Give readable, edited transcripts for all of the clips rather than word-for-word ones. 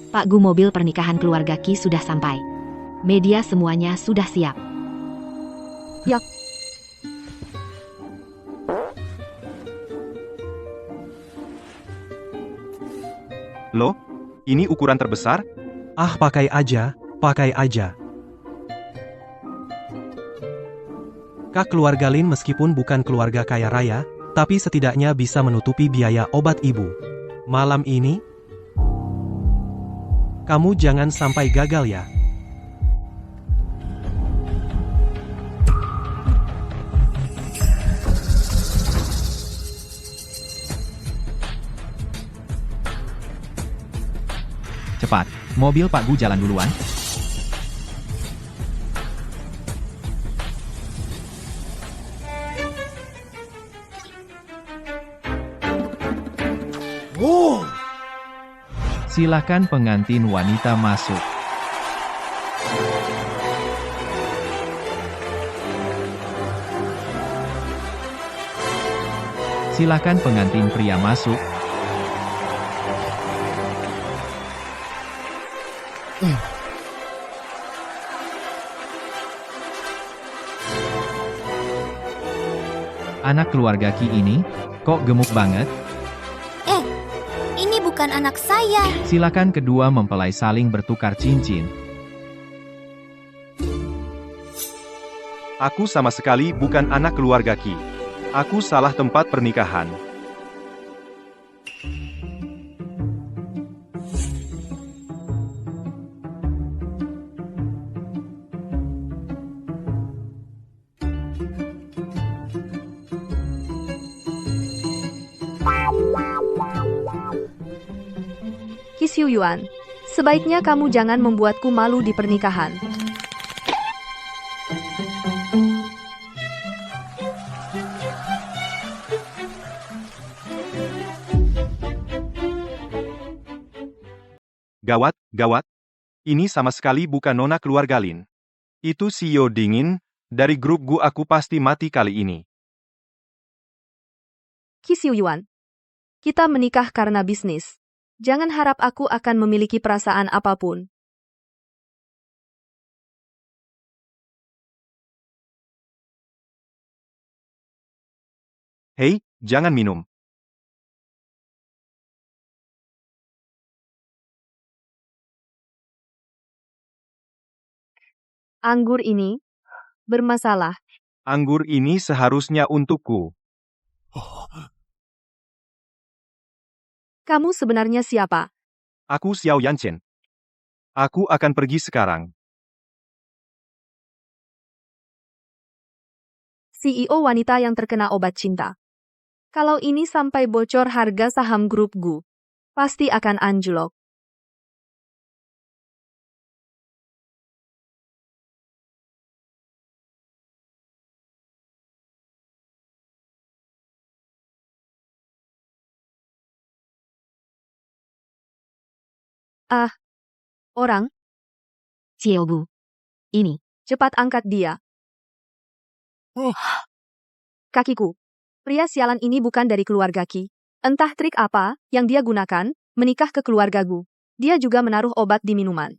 Pak Gu, mobil pernikahan keluarga Qi sudah sampai. Media semuanya sudah siap. Ya. Loh, ini ukuran terbesar? Ah, pakai aja, pakai aja. Kak, keluarga Lin meskipun bukan keluarga kaya raya, tapi setidaknya bisa menutupi biaya obat ibu. Malam ini, kamu jangan sampai gagal ya. Cepat, mobil Pak Gu jalan duluan. Silakan pengantin wanita masuk. Silakan pengantin pria masuk. Anak keluarga Qi ini, kok gemuk banget? Ini bukan anak saya. Silakan kedua mempelai saling bertukar cincin. Aku sama sekali bukan anak keluarga Qi. Aku salah tempat pernikahan. Qi Xiuyuan, sebaiknya kamu jangan membuatku malu di pernikahan. Gawat, gawat. Ini sama sekali bukan nona keluarga Lin. Itu CEO dingin, dari grup Gu. Aku pasti mati kali ini. Qi Xiuyuan, kita menikah karena bisnis. Jangan harap aku akan memiliki perasaan apapun. Hei, jangan minum. Anggur ini bermasalah. Anggur ini seharusnya untukku. Kamu sebenarnya siapa? Aku Xiao Yanchen. Aku akan pergi sekarang. CEO wanita yang terkena obat cinta. Kalau ini sampai bocor harga saham grup Gu, pasti akan anjlok. Ah, orang, Xiao Gu. Ini. cepat angkat dia. Kakiku. Pria sialan ini bukan dari keluarga Qi. Entah trik apa yang dia gunakan, menikah ke keluarga Gu. Dia juga menaruh obat di minuman.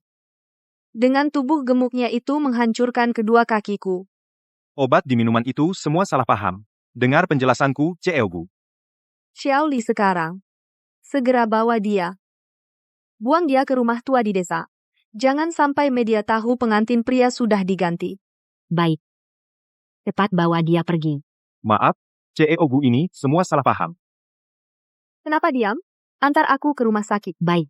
Dengan tubuh gemuknya itu menghancurkan kedua kakiku. Obat di minuman itu semua salah paham. Dengar penjelasanku, CEO Gu. Xiao Li sekarang. Segera bawa dia. Buang dia ke rumah tua di desa. Jangan sampai media tahu pengantin pria sudah diganti. Baik. Cepat bawa dia pergi. Maaf, CEO Gu ini semua salah paham. Kenapa diam? Antar aku ke rumah sakit. Baik.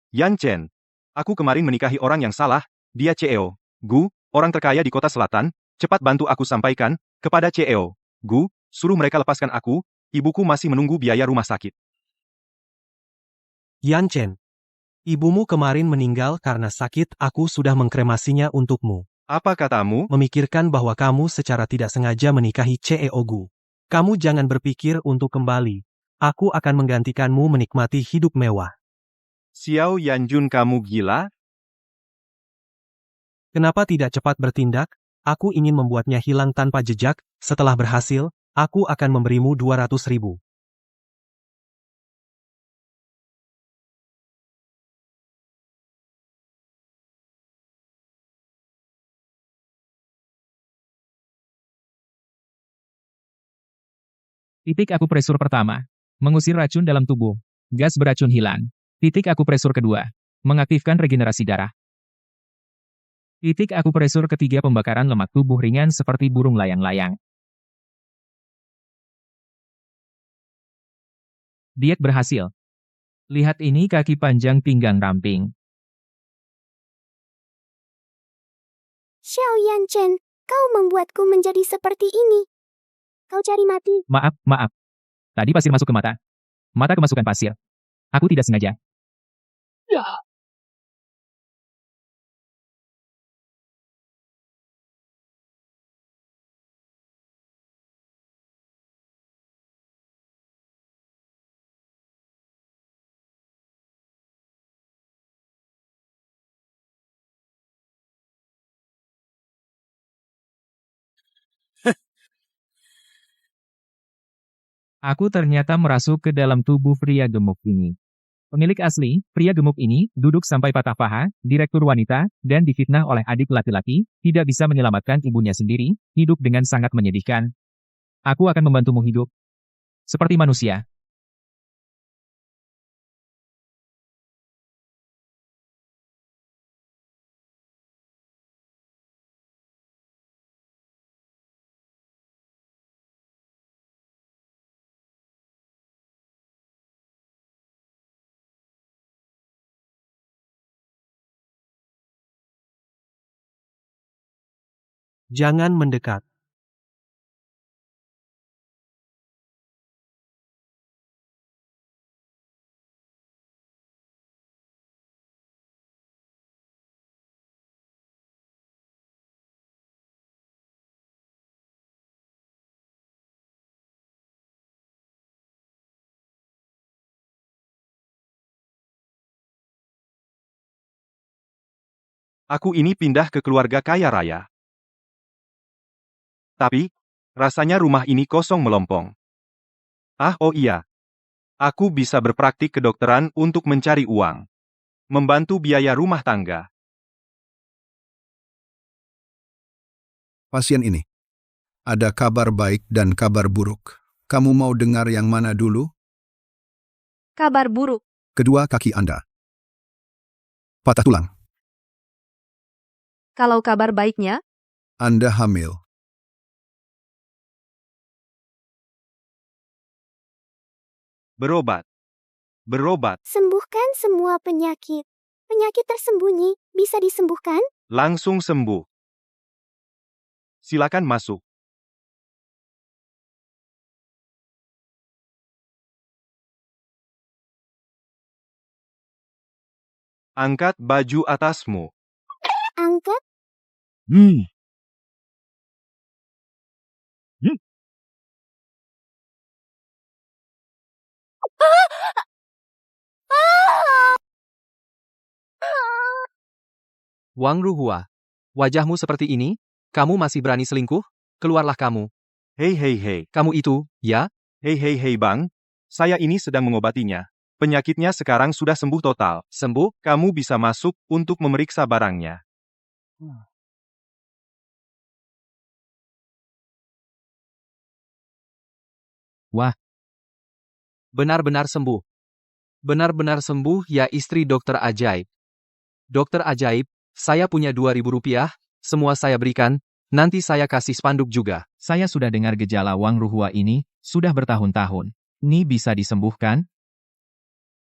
Yanchen. Aku kemarin menikahi orang yang salah, dia CEO Gu, orang terkaya di kota selatan. Cepat bantu aku sampaikan kepada CEO Gu, suruh mereka lepaskan aku, ibuku masih menunggu biaya rumah sakit. Yanchen, ibumu kemarin meninggal karena sakit. Aku sudah mengkremasinya untukmu. Apa katamu? Memikirkan bahwa kamu secara tidak sengaja menikahi CEO Gu. Kamu jangan berpikir untuk kembali. Aku akan menggantikanmu menikmati hidup mewah. Xiao Yanjun, kamu gila? Kenapa tidak cepat bertindak? Aku ingin membuatnya hilang tanpa jejak. Setelah berhasil, aku akan memberimu 200.000. Titik akupresur pertama. Mengusir racun dalam tubuh. Gas beracun hilang. Titik akupresur kedua. Mengaktifkan regenerasi darah. Titik akupresur ketiga, pembakaran lemak tubuh ringan seperti burung layang-layang. Diet berhasil. Lihat ini, kaki panjang, pinggang ramping. Xiao Yanchen, kau membuatku menjadi seperti ini. Kau cari mati. Maaf. Tadi pasir masuk ke mata. Mata kemasukan pasir. Aku tidak sengaja. Aku ternyata merasuk ke dalam tubuh pria gemuk ini. Pemilik asli, pria gemuk ini, duduk sampai patah paha, direktur wanita, dan difitnah oleh adik laki-laki, tidak bisa menyelamatkan ibunya sendiri, hidup dengan sangat menyedihkan. Aku akan membantumu hidup seperti manusia. Jangan mendekat. Aku ini pindah ke keluarga kaya raya. Tapi, rasanya rumah ini kosong melompong. Oh iya. Aku bisa berpraktik kedokteran untuk mencari uang. Membantu biaya rumah tangga. Pasien ini. Ada kabar baik dan kabar buruk. Kamu mau dengar yang mana dulu? Kabar buruk. Kedua kaki Anda. Patah tulang. Kalau kabar baiknya, Anda hamil. Berobat. Berobat. Sembuhkan semua penyakit. Penyakit tersembunyi bisa disembuhkan? Langsung sembuh. Silakan masuk. Angkat baju atasmu. Angkat. Wang Ruhua, wajahmu seperti ini? Kamu masih berani selingkuh? Keluarlah kamu. Hei. Kamu itu, ya? Hei bang. Saya ini sedang mengobatinya. Penyakitnya sekarang sudah sembuh total. Sembuh? Kamu bisa masuk untuk memeriksa barangnya. Wah. Benar-benar sembuh. Benar-benar sembuh, ya istri dokter ajaib. Dokter ajaib, saya punya 2.000 rupiah, semua saya berikan, nanti saya kasih spanduk juga. Saya sudah dengar gejala Wang Ruhua ini, sudah bertahun-tahun. Ini bisa disembuhkan?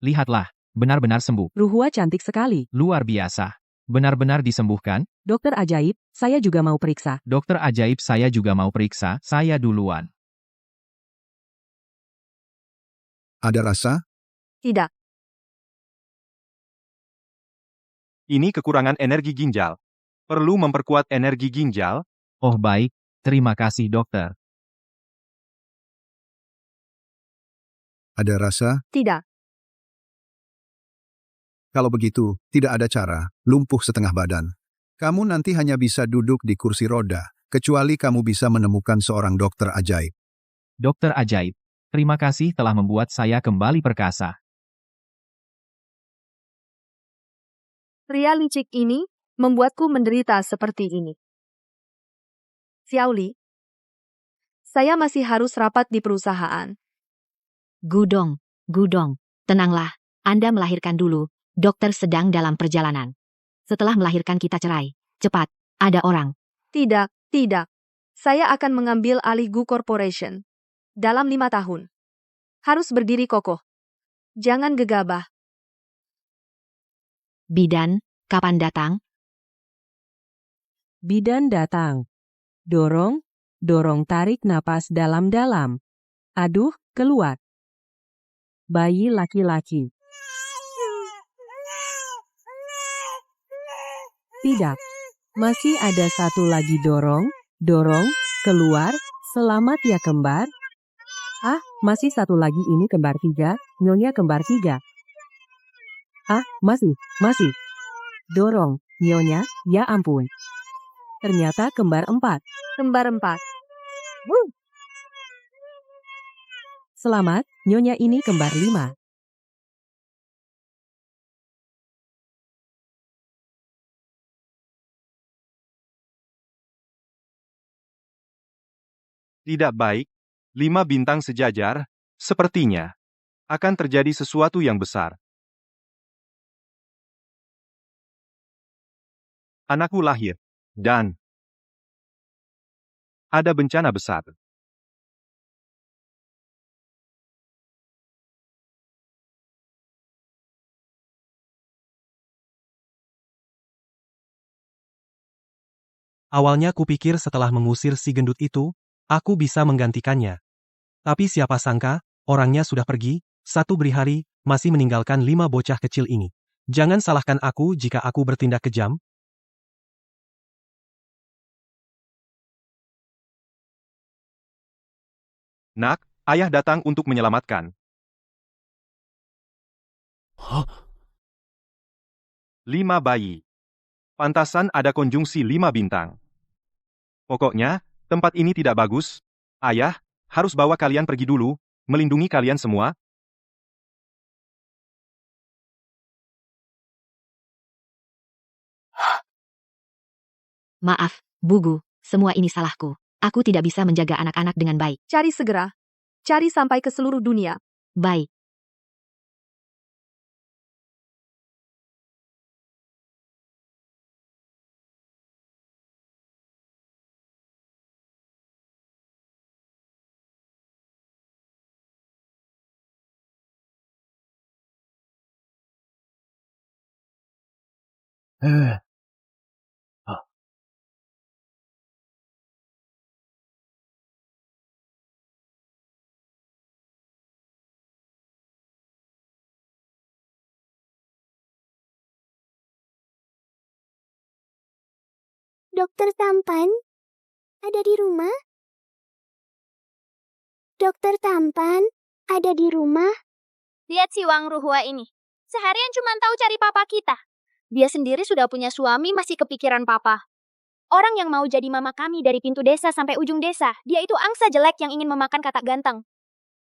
Lihatlah, benar-benar sembuh. Ruhua cantik sekali. Luar biasa. Benar-benar disembuhkan? Dokter ajaib, saya juga mau periksa. Dokter ajaib, saya juga mau periksa, saya duluan. Ada rasa? tidak. Ini kekurangan energi ginjal. Perlu memperkuat energi ginjal. Oh baik, terima kasih dokter. Ada rasa? Tidak. Kalau begitu, tidak ada cara, lumpuh setengah badan. Kamu nanti hanya bisa duduk di kursi roda, kecuali kamu bisa menemukan seorang dokter ajaib. Dokter ajaib. Terima kasih telah membuat saya kembali perkasa. Pria licik ini membuatku menderita seperti ini. Xiaoli, saya masih harus rapat di perusahaan. Gudong, tenanglah, Anda melahirkan dulu, dokter sedang dalam perjalanan. Setelah melahirkan kita cerai, cepat, ada orang. Tidak. Saya akan mengambil alih Gu Corporation. Dalam 5 tahun. Harus berdiri kokoh. Jangan gegabah. Bidan, kapan datang? Bidan datang. Dorong, tarik napas dalam-dalam. Aduh, keluar. Bayi laki-laki. Tidak. Masih ada satu lagi dorong, keluar, selamat ya kembar. Ah, masih satu lagi ini kembar 3, nyonya kembar 3. Ah, masih. Dorong, nyonya, ya ampun. Ternyata kembar 4. Kembar 4. Selamat, nyonya ini kembar 5. Tidak baik, 5 bintang sejajar, sepertinya akan terjadi sesuatu yang besar. Anakku lahir, dan ada bencana besar. Awalnya kupikir setelah mengusir si gendut itu, aku bisa menggantikannya. Tapi siapa sangka, orangnya sudah pergi, satu hari, masih meninggalkan 5 bocah kecil ini. Jangan salahkan aku jika aku bertindak kejam. Nak, ayah datang untuk menyelamatkan. 5 bayi. Pantasan ada konjungsi 5 bintang. Pokoknya, tempat ini tidak bagus. Ayah, harus bawa kalian pergi dulu, melindungi kalian semua. Maaf, Bugu, semua ini salahku. Aku tidak bisa menjaga anak-anak dengan baik. Cari segera. Cari sampai ke seluruh dunia. Baik. Dokter Tampan? Ada di rumah? Dokter Tampan? Ada di rumah? Lihat si Wang Ruhua ini. Seharian cuma tahu cari papa kita. Dia sendiri sudah punya suami masih kepikiran papa. Orang yang mau jadi mama kami dari pintu desa sampai ujung desa, dia itu angsa jelek yang ingin memakan katak ganteng.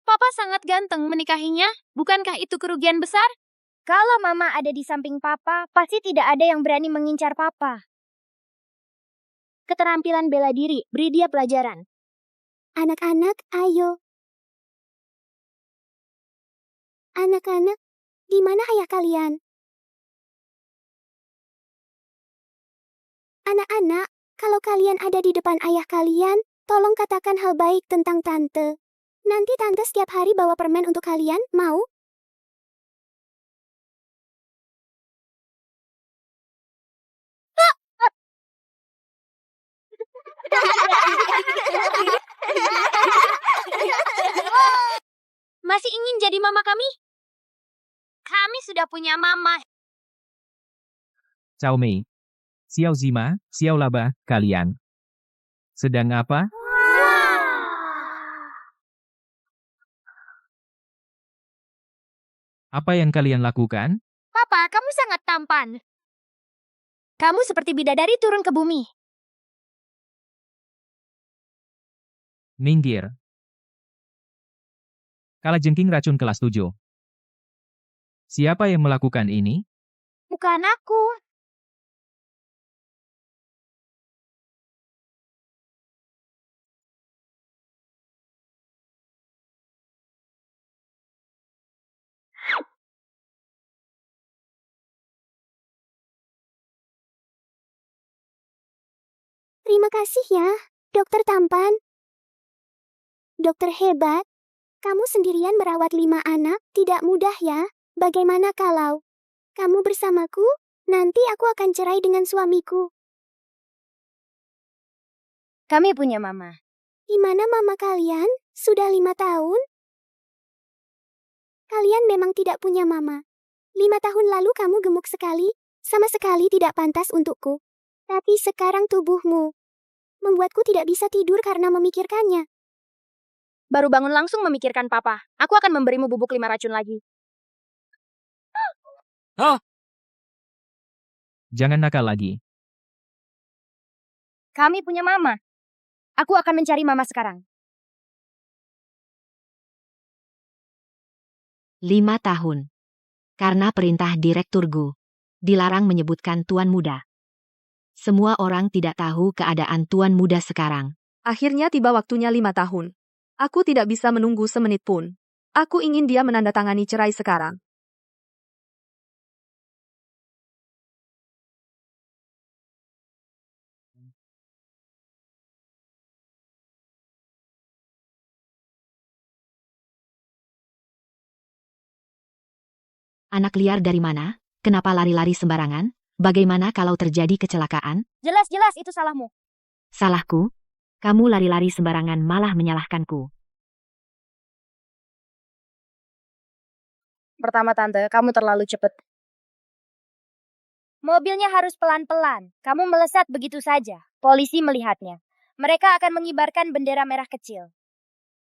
Papa sangat ganteng menikahinya, bukankah itu kerugian besar? Kalau mama ada di samping papa, pasti tidak ada yang berani mengincar papa. Keterampilan bela diri, beri dia pelajaran. Anak-anak, ayo. Anak-anak, di mana ayah kalian? Anak-anak, kalau kalian ada di depan ayah kalian, tolong katakan hal baik tentang tante. Nanti tante setiap hari bawa permen untuk kalian, mau? Masih ingin jadi mama kami? Kami sudah punya mama. Cao Mei, Xiao Zima, Xiao Laba, kalian sedang apa? Apa yang kalian lakukan? Papa Papa, kamu sangat tampan. Kamu seperti bidadari turun ke bumi. Minggir. Kalajengking racun kelas 7. Siapa yang melakukan ini? Bukan aku. Terima kasih ya, dokter tampan. Dokter hebat. Kamu sendirian merawat 5 anak, tidak mudah ya. Bagaimana kalau kamu bersamaku? Nanti aku akan cerai dengan suamiku. Kami punya mama. Di mana mama kalian? Sudah 5 tahun? Kalian memang tidak punya mama. 5 tahun lalu kamu gemuk sekali, sama sekali tidak pantas untukku. Tapi sekarang tubuhmu membuatku tidak bisa tidur karena memikirkannya. Baru bangun langsung memikirkan Papa. Aku akan memberimu bubuk 5 racun lagi. Jangan nakal lagi. Kami punya mama. Aku akan mencari mama sekarang. 5 tahun. Karena perintah Direktur Gu, dilarang menyebutkan Tuan Muda. Semua orang tidak tahu keadaan Tuan Muda sekarang. Akhirnya tiba waktunya 5 tahun. Aku tidak bisa menunggu semenit pun. Aku ingin dia menandatangani cerai sekarang. Anak liar dari mana? Kenapa lari-lari sembarangan? Bagaimana kalau terjadi kecelakaan? Jelas-jelas itu salahmu. Salahku? Kamu lari-lari sembarangan malah menyalahkanku. Pertama Tante, kamu terlalu cepat. Mobilnya harus pelan-pelan. Kamu melesat begitu saja. Polisi melihatnya. Mereka akan mengibarkan bendera merah kecil.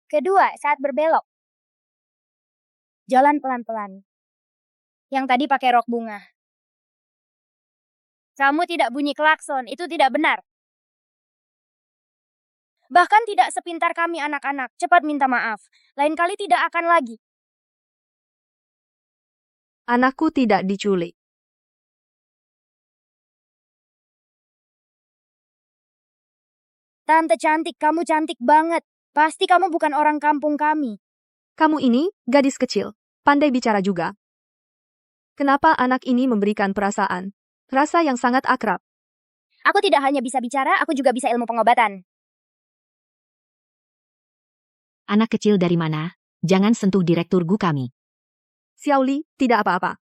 Kedua, saat berbelok. Jalan pelan-pelan. Yang tadi pakai rok bunga. Kamu tidak bunyi klakson, itu tidak benar. Bahkan tidak sepintar kami anak-anak. Cepat minta maaf. Lain kali tidak akan lagi. Anakku tidak diculik. Tante cantik, kamu cantik banget. Pasti kamu bukan orang kampung kami. Kamu ini, gadis kecil, pandai bicara juga. Kenapa anak ini memberikan perasaan? Rasa yang sangat akrab. Aku tidak hanya bisa bicara, aku juga bisa ilmu pengobatan. Anak kecil dari mana? Jangan sentuh Direktur Gu kami. Xiaoli, tidak apa-apa.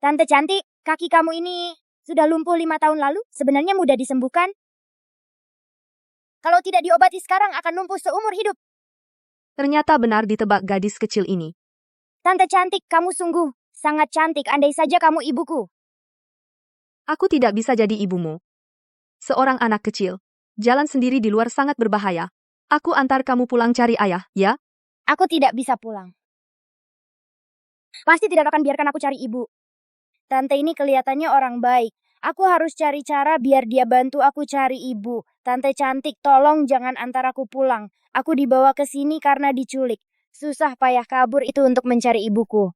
Tante cantik, kaki kamu ini sudah lumpuh 5 tahun lalu, sebenarnya mudah disembuhkan. Kalau tidak diobati sekarang akan lumpuh seumur hidup. Ternyata benar ditebak gadis kecil ini. Tante cantik, kamu sungguh sangat cantik, andai saja kamu ibuku. Aku tidak bisa jadi ibumu. Seorang anak kecil, jalan sendiri di luar sangat berbahaya. Aku antar kamu pulang cari ayah, ya? Aku tidak bisa pulang. Pasti tidak akan biarkan aku cari ibu. Tante ini kelihatannya orang baik. Aku harus cari cara biar dia bantu aku cari ibu. Tante cantik, tolong jangan antar aku pulang. Aku dibawa ke sini karena diculik. Susah payah kabur itu untuk mencari ibuku.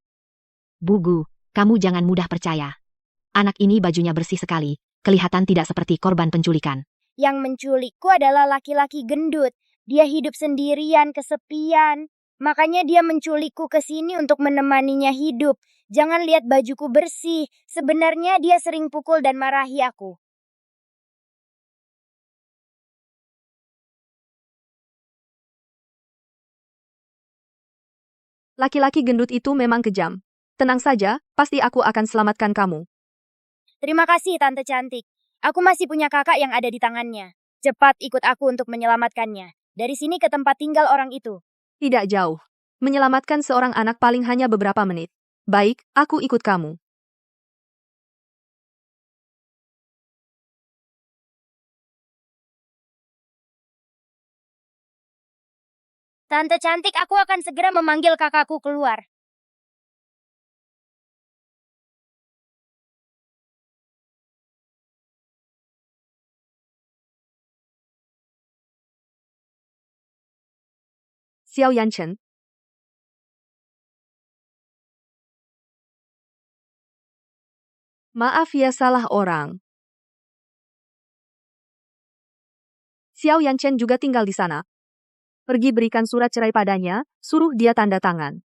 Bugu, kamu jangan mudah percaya. Anak ini bajunya bersih sekali, kelihatan tidak seperti korban penculikan. Yang menculikku adalah laki-laki gendut. Dia hidup sendirian, kesepian. Makanya dia menculikku ke sini untuk menemaninya hidup. Jangan lihat bajuku bersih. Sebenarnya dia sering pukul dan marahi aku. Laki-laki gendut itu memang kejam. Tenang saja, pasti aku akan selamatkan kamu. Terima kasih, Tante cantik. Aku masih punya kakak yang ada di tangannya. Cepat ikut aku untuk menyelamatkannya. Dari sini ke tempat tinggal orang itu. Tidak jauh. Menyelamatkan seorang anak paling hanya beberapa menit. Baik, aku ikut kamu. Tante cantik, aku akan segera memanggil kakakku keluar. Xiao Yanchen. Maaf ya, salah orang. Xiao Yanchen juga tinggal di sana. Pergi berikan surat cerai padanya, suruh dia tanda tangan.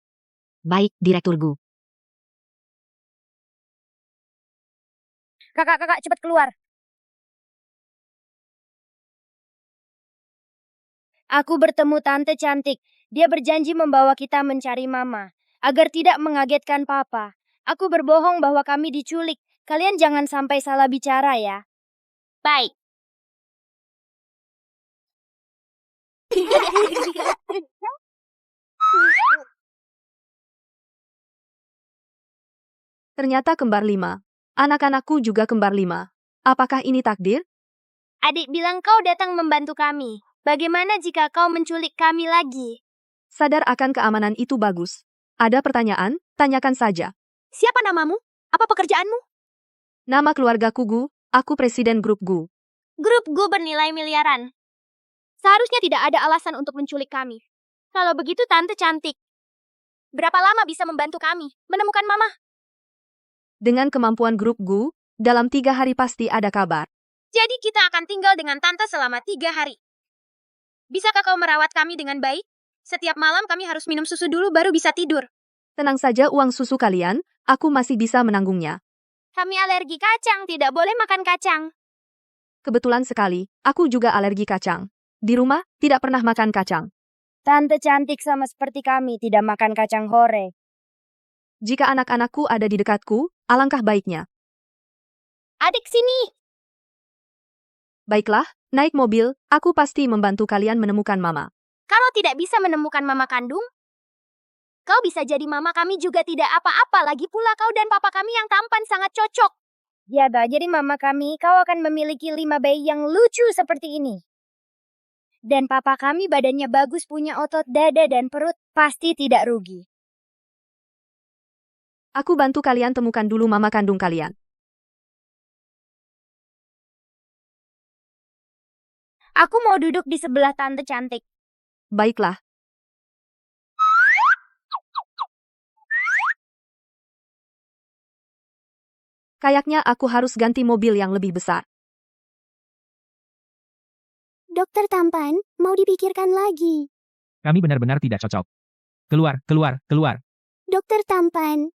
Baik, Direktur Gu. Kakak, cepat keluar. Aku bertemu Tante cantik. Dia berjanji membawa kita mencari Mama, agar tidak mengagetkan Papa. Aku berbohong bahwa kami diculik. Kalian jangan sampai salah bicara ya. Baik. Ternyata kembar 5. Anak-anakku juga kembar 5. Apakah ini takdir? Adik bilang kau datang membantu kami. Bagaimana jika kau menculik kami lagi? Sadar akan keamanan itu bagus. Ada pertanyaan? Tanyakan saja. Siapa namamu? Apa pekerjaanmu? Nama keluargaku Gu, aku presiden grup Gu. Grup Gu bernilai miliaran. Seharusnya tidak ada alasan untuk menculik kami. Kalau begitu Tante cantik, berapa lama bisa membantu kami menemukan Mama? Dengan kemampuan grup Gu, dalam 3 hari pasti ada kabar. Jadi kita akan tinggal dengan Tante selama 3 hari. Bisakah kau merawat kami dengan baik? Setiap malam kami harus minum susu dulu baru bisa tidur. Tenang saja, uang susu kalian, aku masih bisa menanggungnya. Kami alergi kacang, tidak boleh makan kacang. Kebetulan sekali, aku juga alergi kacang. Di rumah, tidak pernah makan kacang. Tante cantik sama seperti kami, tidak makan kacang hore. Jika anak-anakku ada di dekatku, alangkah baiknya. Adik sini. Baiklah, naik mobil, aku pasti membantu kalian menemukan Mama. Kalau tidak bisa menemukan Mama kandung, kau bisa jadi Mama kami juga tidak apa-apa. Lagi pula kau dan papa kami yang tampan sangat cocok. Ya, jadi Mama kami, kau akan memiliki 5 bayi yang lucu seperti ini. Dan papa kami badannya bagus, punya otot dada dan perut, pasti tidak rugi. Aku bantu kalian temukan dulu Mama kandung kalian. Aku mau duduk di sebelah Tante cantik. Baiklah. Kayaknya aku harus ganti mobil yang lebih besar. Dokter Tampan, mau dipikirkan lagi. Kami benar-benar tidak cocok. Keluar, keluar, keluar. Dokter Tampan.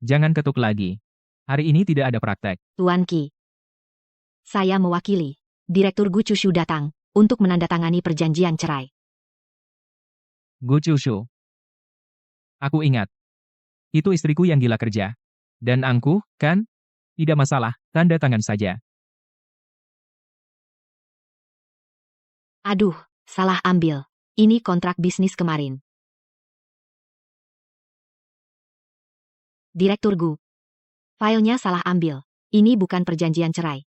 Jangan ketuk lagi. Hari ini tidak ada praktek. Tuan Qi. Saya mewakili. Direktur Gu Chushu datang untuk menandatangani perjanjian cerai. Gu Chushu. Aku ingat. Itu istriku yang gila kerja. Dan angkuh, kan? Tidak masalah, tanda tangan saja. Aduh, salah ambil. Ini kontrak bisnis kemarin. Direktur Gu. Filenya salah ambil. Ini bukan perjanjian cerai.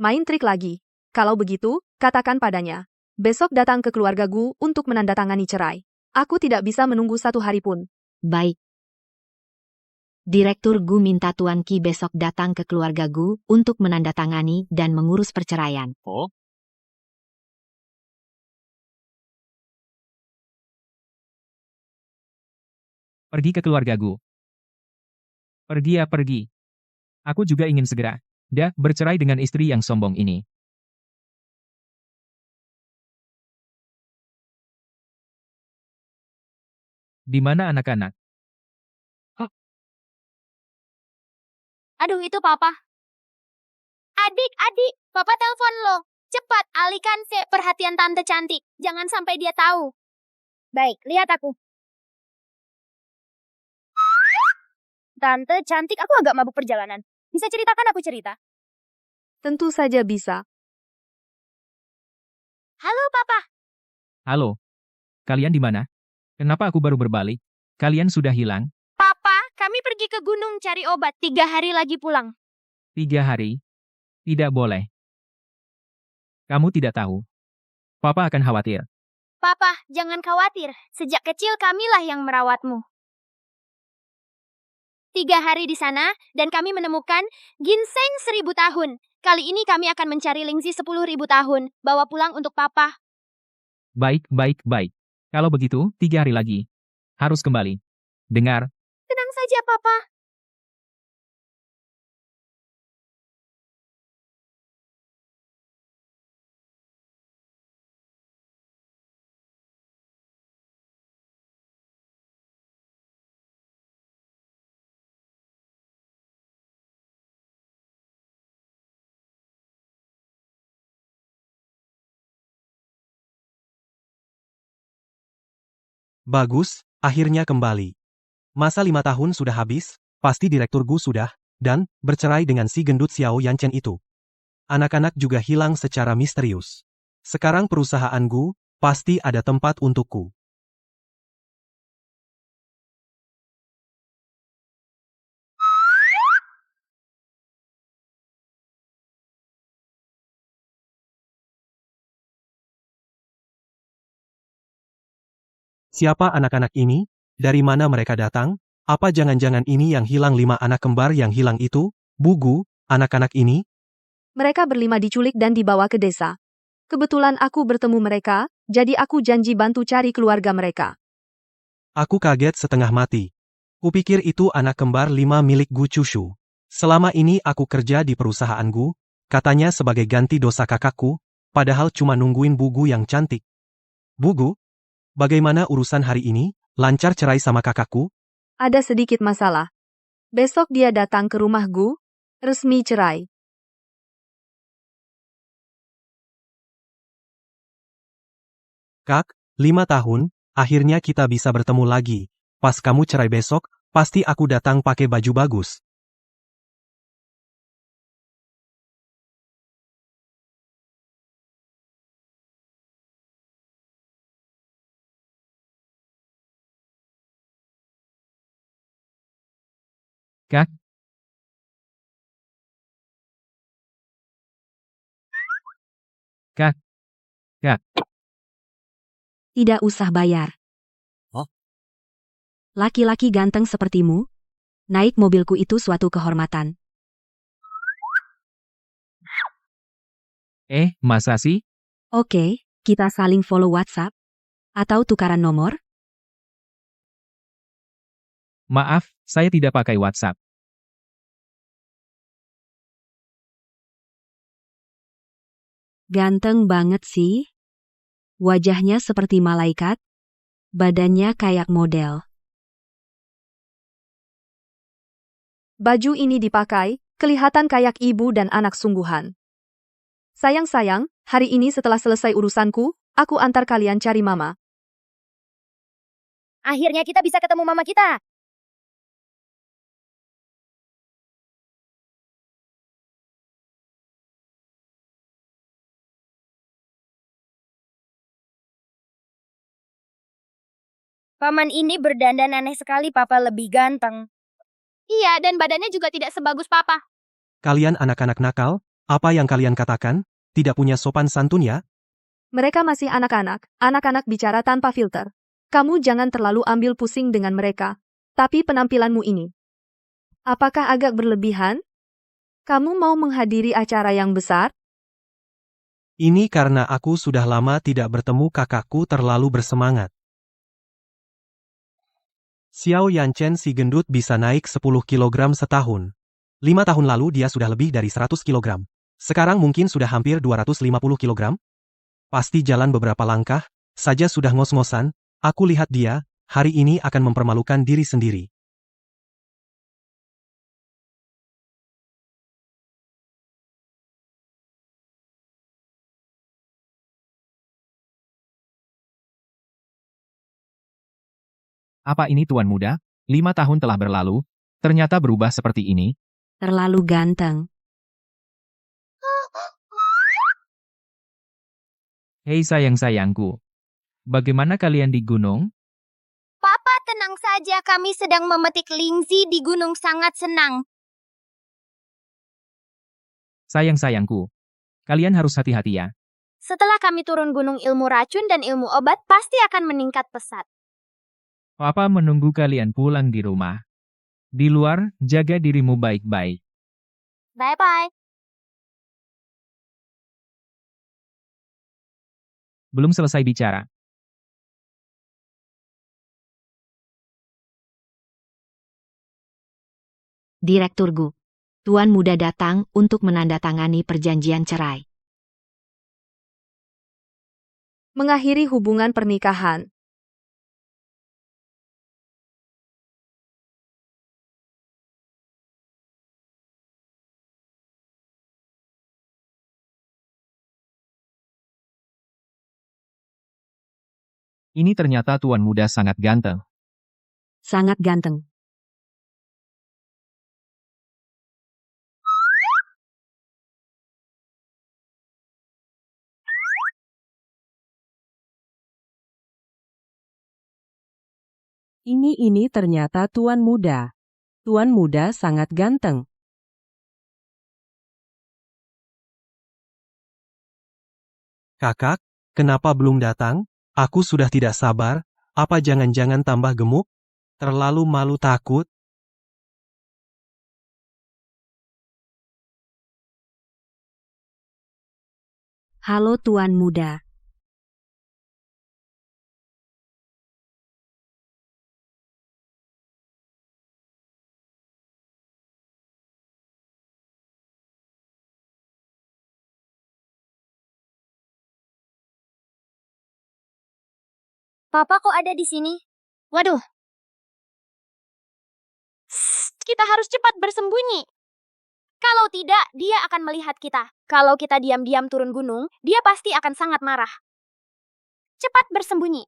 Main trik lagi. Kalau begitu, katakan padanya. Besok datang ke keluarga Gu untuk menandatangani cerai. Aku tidak bisa menunggu 1 hari pun. Baik. Direktur Gu minta Tuan Qi besok datang ke keluarga Gu untuk menandatangani dan mengurus perceraian. Oh? Pergi ke keluarga Gu. Pergi ya pergi. Aku juga ingin segera bercerai dengan istri yang sombong ini. Di mana anak-anak? Aduh, itu papa. Adik, papa telepon lo. Cepat, alihkan perhatian Tante cantik. Jangan sampai dia tahu. Baik, lihat aku. Tante cantik, aku agak mabuk perjalanan. Bisa ceritakan aku cerita? Tentu saja bisa. Halo, Papa. Halo. Kalian di mana? Kenapa aku baru berbalik? Kalian sudah hilang? Papa, kami pergi ke gunung cari obat. 3 hari lagi pulang. 3 hari? Tidak boleh. Kamu tidak tahu. Papa akan khawatir. Papa, jangan khawatir. Sejak kecil kamilah yang merawatmu. 3 hari di sana, dan kami menemukan ginseng 1000 tahun. Kali ini kami akan mencari lingzi 10.000 tahun. Bawa pulang untuk Papa. Baik. Kalau begitu, 3 hari lagi. Harus kembali. Dengar, Tenang saja, Papa. Bagus, akhirnya kembali. Masa 5 tahun sudah habis, pasti Direktur Gu sudah, dan, bercerai dengan si gendut Xiao Yanchen itu. Anak-anak juga hilang secara misterius. Sekarang perusahaan Gu, pasti ada tempat untukku. Siapa anak-anak ini? Dari mana mereka datang? Apa jangan-jangan ini yang hilang 5 anak kembar yang hilang itu? Bu Gu, anak-anak ini? Mereka berlima diculik dan dibawa ke desa. Kebetulan aku bertemu mereka, jadi aku janji bantu cari keluarga mereka. Aku kaget setengah mati. Kupikir itu anak kembar 5 milik Gu Chushu. Selama ini aku kerja di perusahaan Gu, katanya sebagai ganti dosa kakakku, padahal cuma nungguin Bu Gu yang cantik. Bu Gu, bagaimana urusan hari ini? Lancar cerai sama kakakku? Ada sedikit masalah. Besok dia datang ke rumah Gu, resmi cerai. Kak, 5 tahun, akhirnya kita bisa bertemu lagi. Pas kamu cerai besok, pasti aku datang pakai baju bagus. Kak. Kak. Tidak usah bayar. Laki-laki ganteng sepertimu, naik mobilku itu suatu kehormatan. Masa sih? Oke, kita saling follow WhatsApp? Atau tukaran nomor? Maaf, saya tidak pakai WhatsApp. Ganteng banget sih. Wajahnya seperti malaikat, badannya kayak model. Baju ini dipakai, kelihatan kayak ibu dan anak sungguhan. Sayang, hari ini setelah selesai urusanku, aku antar kalian cari mama. Akhirnya kita bisa ketemu mama kita. Paman ini berdandan aneh sekali, Papa lebih ganteng. Iya, dan badannya juga tidak sebagus Papa. Kalian anak-anak nakal, apa yang kalian katakan? Tidak punya sopan santun ya? Mereka masih anak-anak bicara tanpa filter. Kamu jangan terlalu ambil pusing dengan mereka. Tapi penampilanmu ini, apakah agak berlebihan? Kamu mau menghadiri acara yang besar? Ini karena aku sudah lama tidak bertemu kakakku terlalu bersemangat. Xiao Yanchen si gendut bisa naik 10 kg setahun. 5 tahun lalu dia sudah lebih dari 100 kg. Sekarang mungkin sudah hampir 250 kg. Pasti jalan beberapa langkah, saja sudah ngos-ngosan, aku lihat dia, hari ini akan mempermalukan diri sendiri. Apa ini tuan muda? 5 tahun telah berlalu, ternyata berubah seperti ini. Terlalu ganteng. Hei sayang-sayangku. Bagaimana kalian di gunung? Papa tenang saja, kami sedang memetik lingzi di gunung sangat senang. Sayang-sayangku. Kalian harus hati-hati ya. Setelah kami turun gunung, ilmu racun dan ilmu obat pasti akan meningkat pesat. Papa menunggu kalian pulang di rumah. Di luar, jaga dirimu baik-baik. Bye-bye. Belum selesai bicara. Direktur Gu. Tuan muda datang untuk menandatangani perjanjian cerai. Mengakhiri hubungan pernikahan. Ini ternyata tuan muda sangat ganteng. Sangat ganteng. Ini ternyata tuan muda. Tuan muda sangat ganteng. Kakak, kenapa belum datang? Aku sudah tidak sabar. Apa jangan-jangan tambah gemuk? Terlalu malu takut? Halo tuan muda. Papa kok ada di sini? Waduh. Kita harus cepat bersembunyi. Kalau tidak, dia akan melihat kita. Kalau kita diam-diam turun gunung, dia pasti akan sangat marah. Cepat bersembunyi.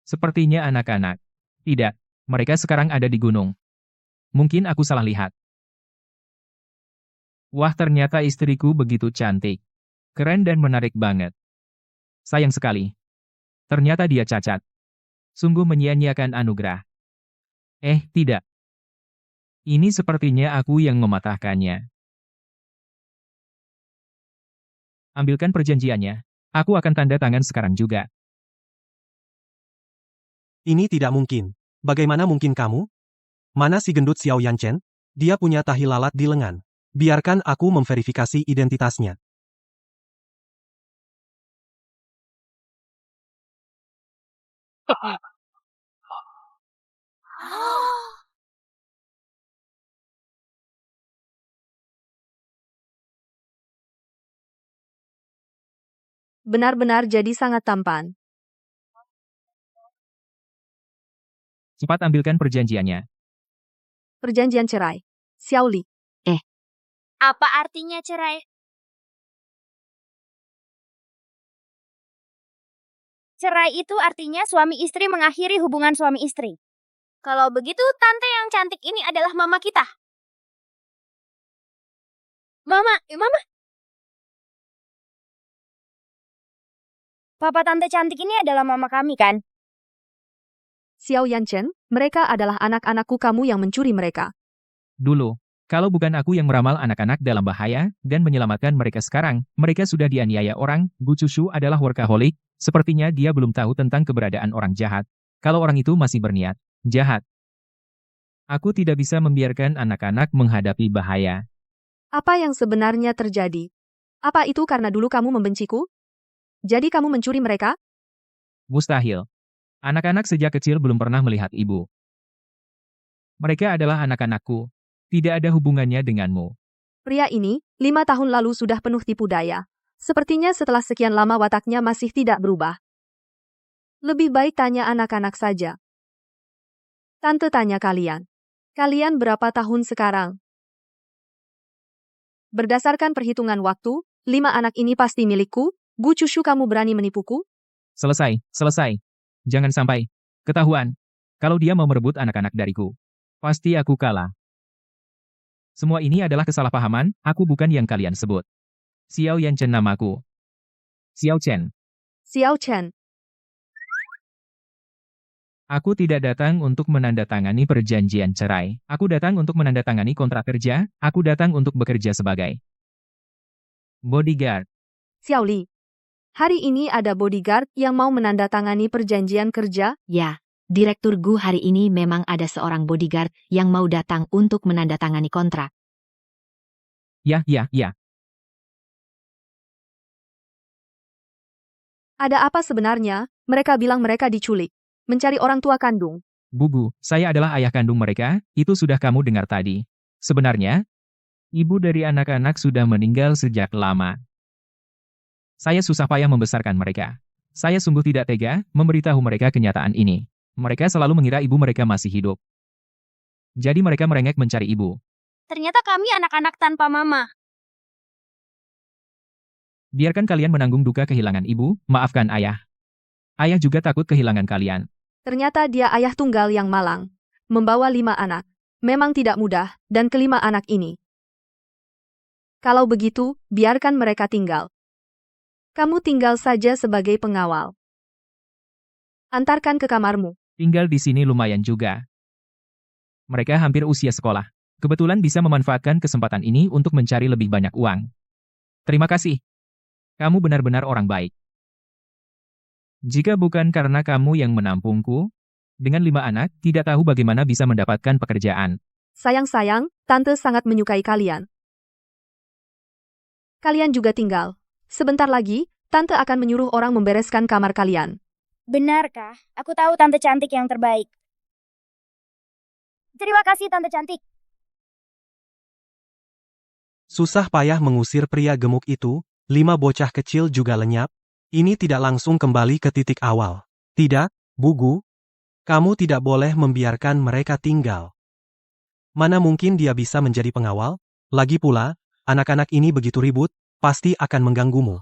Sepertinya anak-anak. Tidak, mereka sekarang ada di gunung. Mungkin aku salah lihat. Wah, ternyata istriku begitu cantik. Keren dan menarik banget. Sayang sekali. Ternyata dia cacat. Sungguh menyia-nyiakan anugerah. Tidak. Ini sepertinya aku yang mematahkannya. Ambilkan perjanjiannya. Aku akan tanda tangan sekarang juga. Ini tidak mungkin. Bagaimana mungkin kamu? Mana si gendut Xiao Yanchen? Dia punya tahi lalat di lengan. Biarkan aku memverifikasi identitasnya. Benar-benar jadi sangat tampan. Cepat ambilkan perjanjiannya. Perjanjian cerai. Xiao Li. Apa artinya cerai? Cerai itu artinya suami istri mengakhiri hubungan suami istri. Kalau begitu, tante yang cantik ini adalah mama kita. Mama. Papa tante cantik ini adalah mama kami, kan? Xiao Yanchen, mereka adalah anak-anakku, kamu yang mencuri mereka. Dulu, kalau bukan aku yang meramal anak-anak dalam bahaya dan menyelamatkan mereka sekarang, mereka sudah dianiaya orang. Gu Chushu adalah workaholic, sepertinya dia belum tahu tentang keberadaan orang jahat. Kalau orang itu masih berniat jahat, aku tidak bisa membiarkan anak-anak menghadapi bahaya. Apa yang sebenarnya terjadi? Apa itu karena dulu kamu membenciku? Jadi kamu mencuri mereka? Mustahil. Anak-anak sejak kecil belum pernah melihat ibu. Mereka adalah anak-anakku. Tidak ada hubungannya denganmu. Pria ini, 5 tahun lalu sudah penuh tipu daya. Sepertinya setelah sekian lama wataknya masih tidak berubah. Lebih baik tanya anak-anak saja. Tante tanya kalian. Kalian berapa tahun sekarang? Berdasarkan perhitungan waktu, 5 anak ini pasti milikku. Gu Chushu, kamu berani menipuku? Selesai. Jangan sampai ketahuan. Kalau dia mau merebut anak-anak dariku, pasti aku kalah. Semua ini adalah kesalahpahaman, aku bukan yang kalian sebut. Xiao Yanchen namaku. Xiao Chen. Xiao Chen. Aku tidak datang untuk menandatangani perjanjian cerai. Aku datang untuk menandatangani kontrak kerja. Aku datang untuk bekerja sebagai bodyguard. Xiao Li. Hari ini ada bodyguard yang mau menandatangani perjanjian kerja. Ya, Direktur Gu hari ini memang ada seorang bodyguard yang mau datang untuk menandatangani kontrak. Ya. Ada apa sebenarnya? Mereka bilang mereka diculik. Mencari orang tua kandung. Bu, saya adalah ayah kandung mereka, itu sudah kamu dengar tadi. Sebenarnya, ibu dari anak-anak sudah meninggal sejak lama. Saya susah payah membesarkan mereka. Saya sungguh tidak tega memberitahu mereka kenyataan ini. Mereka selalu mengira ibu mereka masih hidup. Jadi mereka merengek mencari ibu. Ternyata kami anak-anak tanpa mama. Biarkan kalian menanggung duka kehilangan ibu, maafkan ayah. Ayah juga takut kehilangan kalian. Ternyata dia ayah tunggal yang malang. Membawa 5 anak. Memang tidak mudah, dan kelima anak ini. Kalau begitu, biarkan mereka tinggal. Kamu tinggal saja sebagai pengawal. Antarkan ke kamarmu. Tinggal di sini lumayan juga. Mereka hampir usia sekolah. Kebetulan bisa memanfaatkan kesempatan ini untuk mencari lebih banyak uang. Terima kasih. Kamu benar-benar orang baik. Jika bukan karena kamu yang menampungku, dengan 5 anak, tidak tahu bagaimana bisa mendapatkan pekerjaan. Sayang-sayang, Tante sangat menyukai kalian. Kalian juga tinggal. Sebentar lagi, Tante akan menyuruh orang membereskan kamar kalian. Benarkah? Aku tahu Tante cantik yang terbaik. Terima kasih Tante cantik. Susah payah mengusir pria gemuk itu, 5 bocah kecil juga lenyap. Ini tidak langsung kembali ke titik awal. Tidak, Bu Gu. Kamu tidak boleh membiarkan mereka tinggal. Mana mungkin dia bisa menjadi pengawal? Lagi pula, anak-anak ini begitu ribut, pasti akan mengganggumu.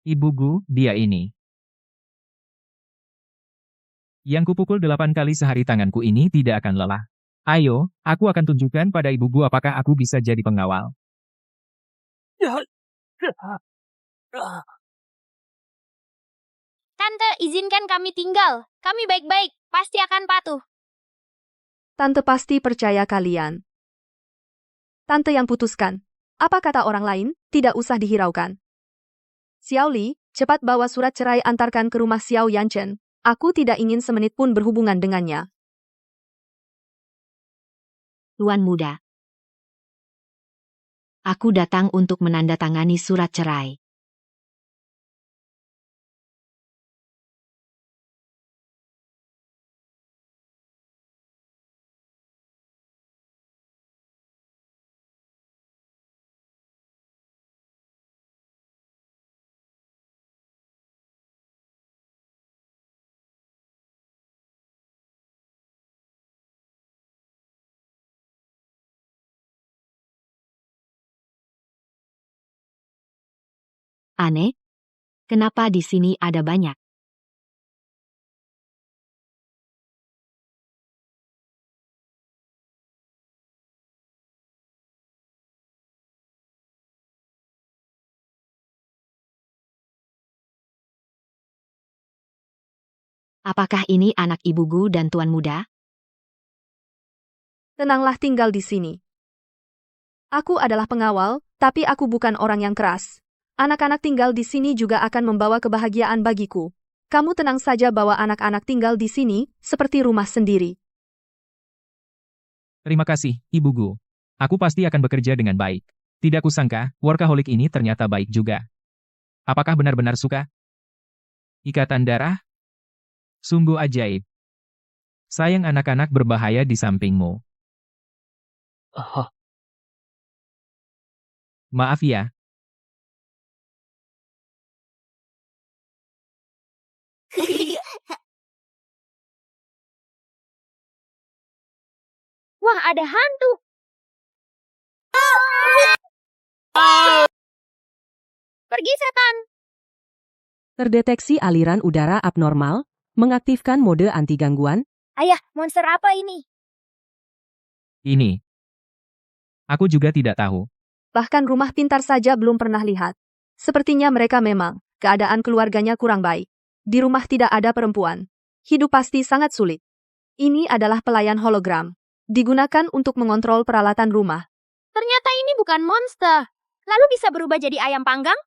Ibu Gu, dia ini. Yang kupukul 8 kali sehari tanganku ini tidak akan lelah. Ayo, aku akan tunjukkan pada Ibu Gu apakah aku bisa jadi pengawal. Tante, izinkan kami tinggal. Kami baik-baik, pasti akan patuh. Tante pasti percaya kalian. Tante yang putuskan. Apa kata orang lain, tidak usah dihiraukan. Xiao Li, cepat bawa surat cerai antarkan ke rumah Xiao Yanchen. Aku tidak ingin semenit pun berhubungan dengannya. Tuan muda. Aku datang untuk menandatangani surat cerai. Aneh? Kenapa di sini ada banyak? Apakah ini anak Ibu Gu dan Tuan Muda? Tenanglah tinggal di sini. Aku adalah pengawal, tapi aku bukan orang yang keras. Anak-anak tinggal di sini juga akan membawa kebahagiaan bagiku. Kamu tenang saja bahwa anak-anak tinggal di sini, seperti rumah sendiri. Terima kasih, Ibu Gu. Aku pasti akan bekerja dengan baik. Tidak kusangka, workaholic ini ternyata baik juga. Apakah benar-benar suka? Ikatan darah? Sungguh ajaib. Sayang anak-anak berbahaya di sampingmu. Maaf ya. Wah, ada hantu. Pergi setan. Terdeteksi aliran udara abnormal, mengaktifkan mode anti gangguan. Ayah, monster apa ini? Ini. Aku juga tidak tahu. Bahkan rumah pintar saja belum pernah lihat. Sepertinya mereka memang, keadaan keluarganya kurang baik. Di rumah tidak ada perempuan. Hidup pasti sangat sulit. Ini adalah pelayan hologram. Digunakan untuk mengontrol peralatan rumah. Ternyata ini bukan monster. Lalu bisa berubah jadi ayam panggang?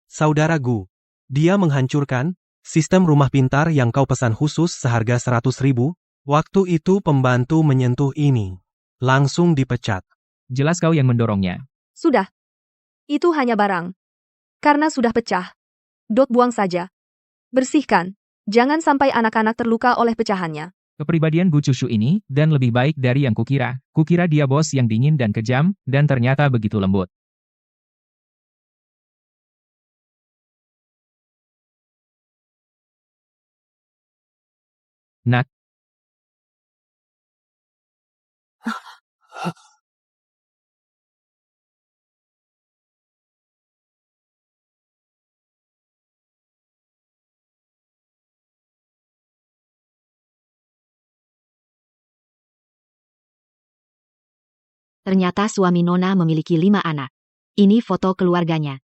Saudara Gu, dia menghancurkan sistem rumah pintar yang kau pesan khusus seharga 100.000. Waktu itu pembantu menyentuh ini. Langsung dipecat. Jelas kau yang mendorongnya. Sudah. Itu hanya barang. Karena sudah pecah. Buang saja. Bersihkan. Jangan sampai anak-anak terluka oleh pecahannya. Kepribadian Gu Chushu ini, dan lebih baik dari yang kukira. Kukira dia bos yang dingin dan kejam, dan ternyata begitu lembut. Nak, Ternyata suami Nona memiliki 5 anak. Ini foto keluarganya.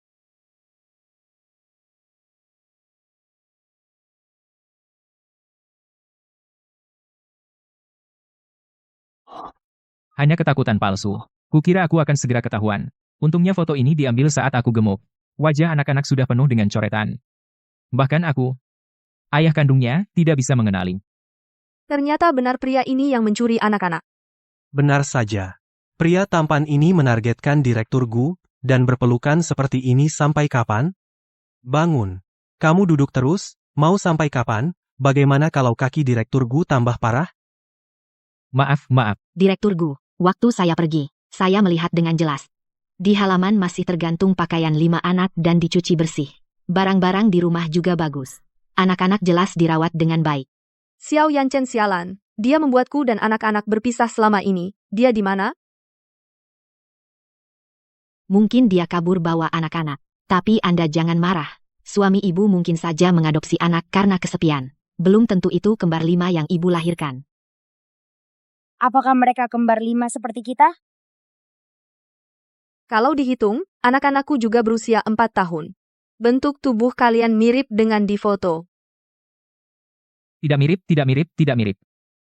hanya ketakutan palsu. Kukira aku akan segera ketahuan. Untungnya foto ini diambil saat aku gemuk. Wajah anak-anak sudah penuh dengan coretan. Bahkan aku, ayah kandungnya, tidak bisa mengenali. Ternyata benar pria ini yang mencuri anak-anak. Benar saja. Pria tampan ini menargetkan Direktur Gu, dan berpelukan seperti ini sampai kapan? Bangun. Kamu duduk terus, mau sampai kapan? Bagaimana kalau kaki Direktur Gu tambah parah? Maaf. Direktur Gu, waktu saya pergi, saya melihat dengan jelas. Di halaman masih tergantung pakaian 5 anak dan dicuci bersih. Barang-barang di rumah juga bagus. Anak-anak jelas dirawat dengan baik. Xiao Yanchen sialan. Dia membuatku dan anak-anak berpisah selama ini. Dia di mana? Mungkin dia kabur bawa anak-anak. Tapi Anda jangan marah. Suami ibu mungkin saja mengadopsi anak karena kesepian. Belum tentu itu kembar 5 yang ibu lahirkan. Apakah mereka kembar 5 seperti kita? Kalau dihitung, anak-anakku juga berusia 4 tahun. Bentuk tubuh kalian mirip dengan di foto. Tidak mirip.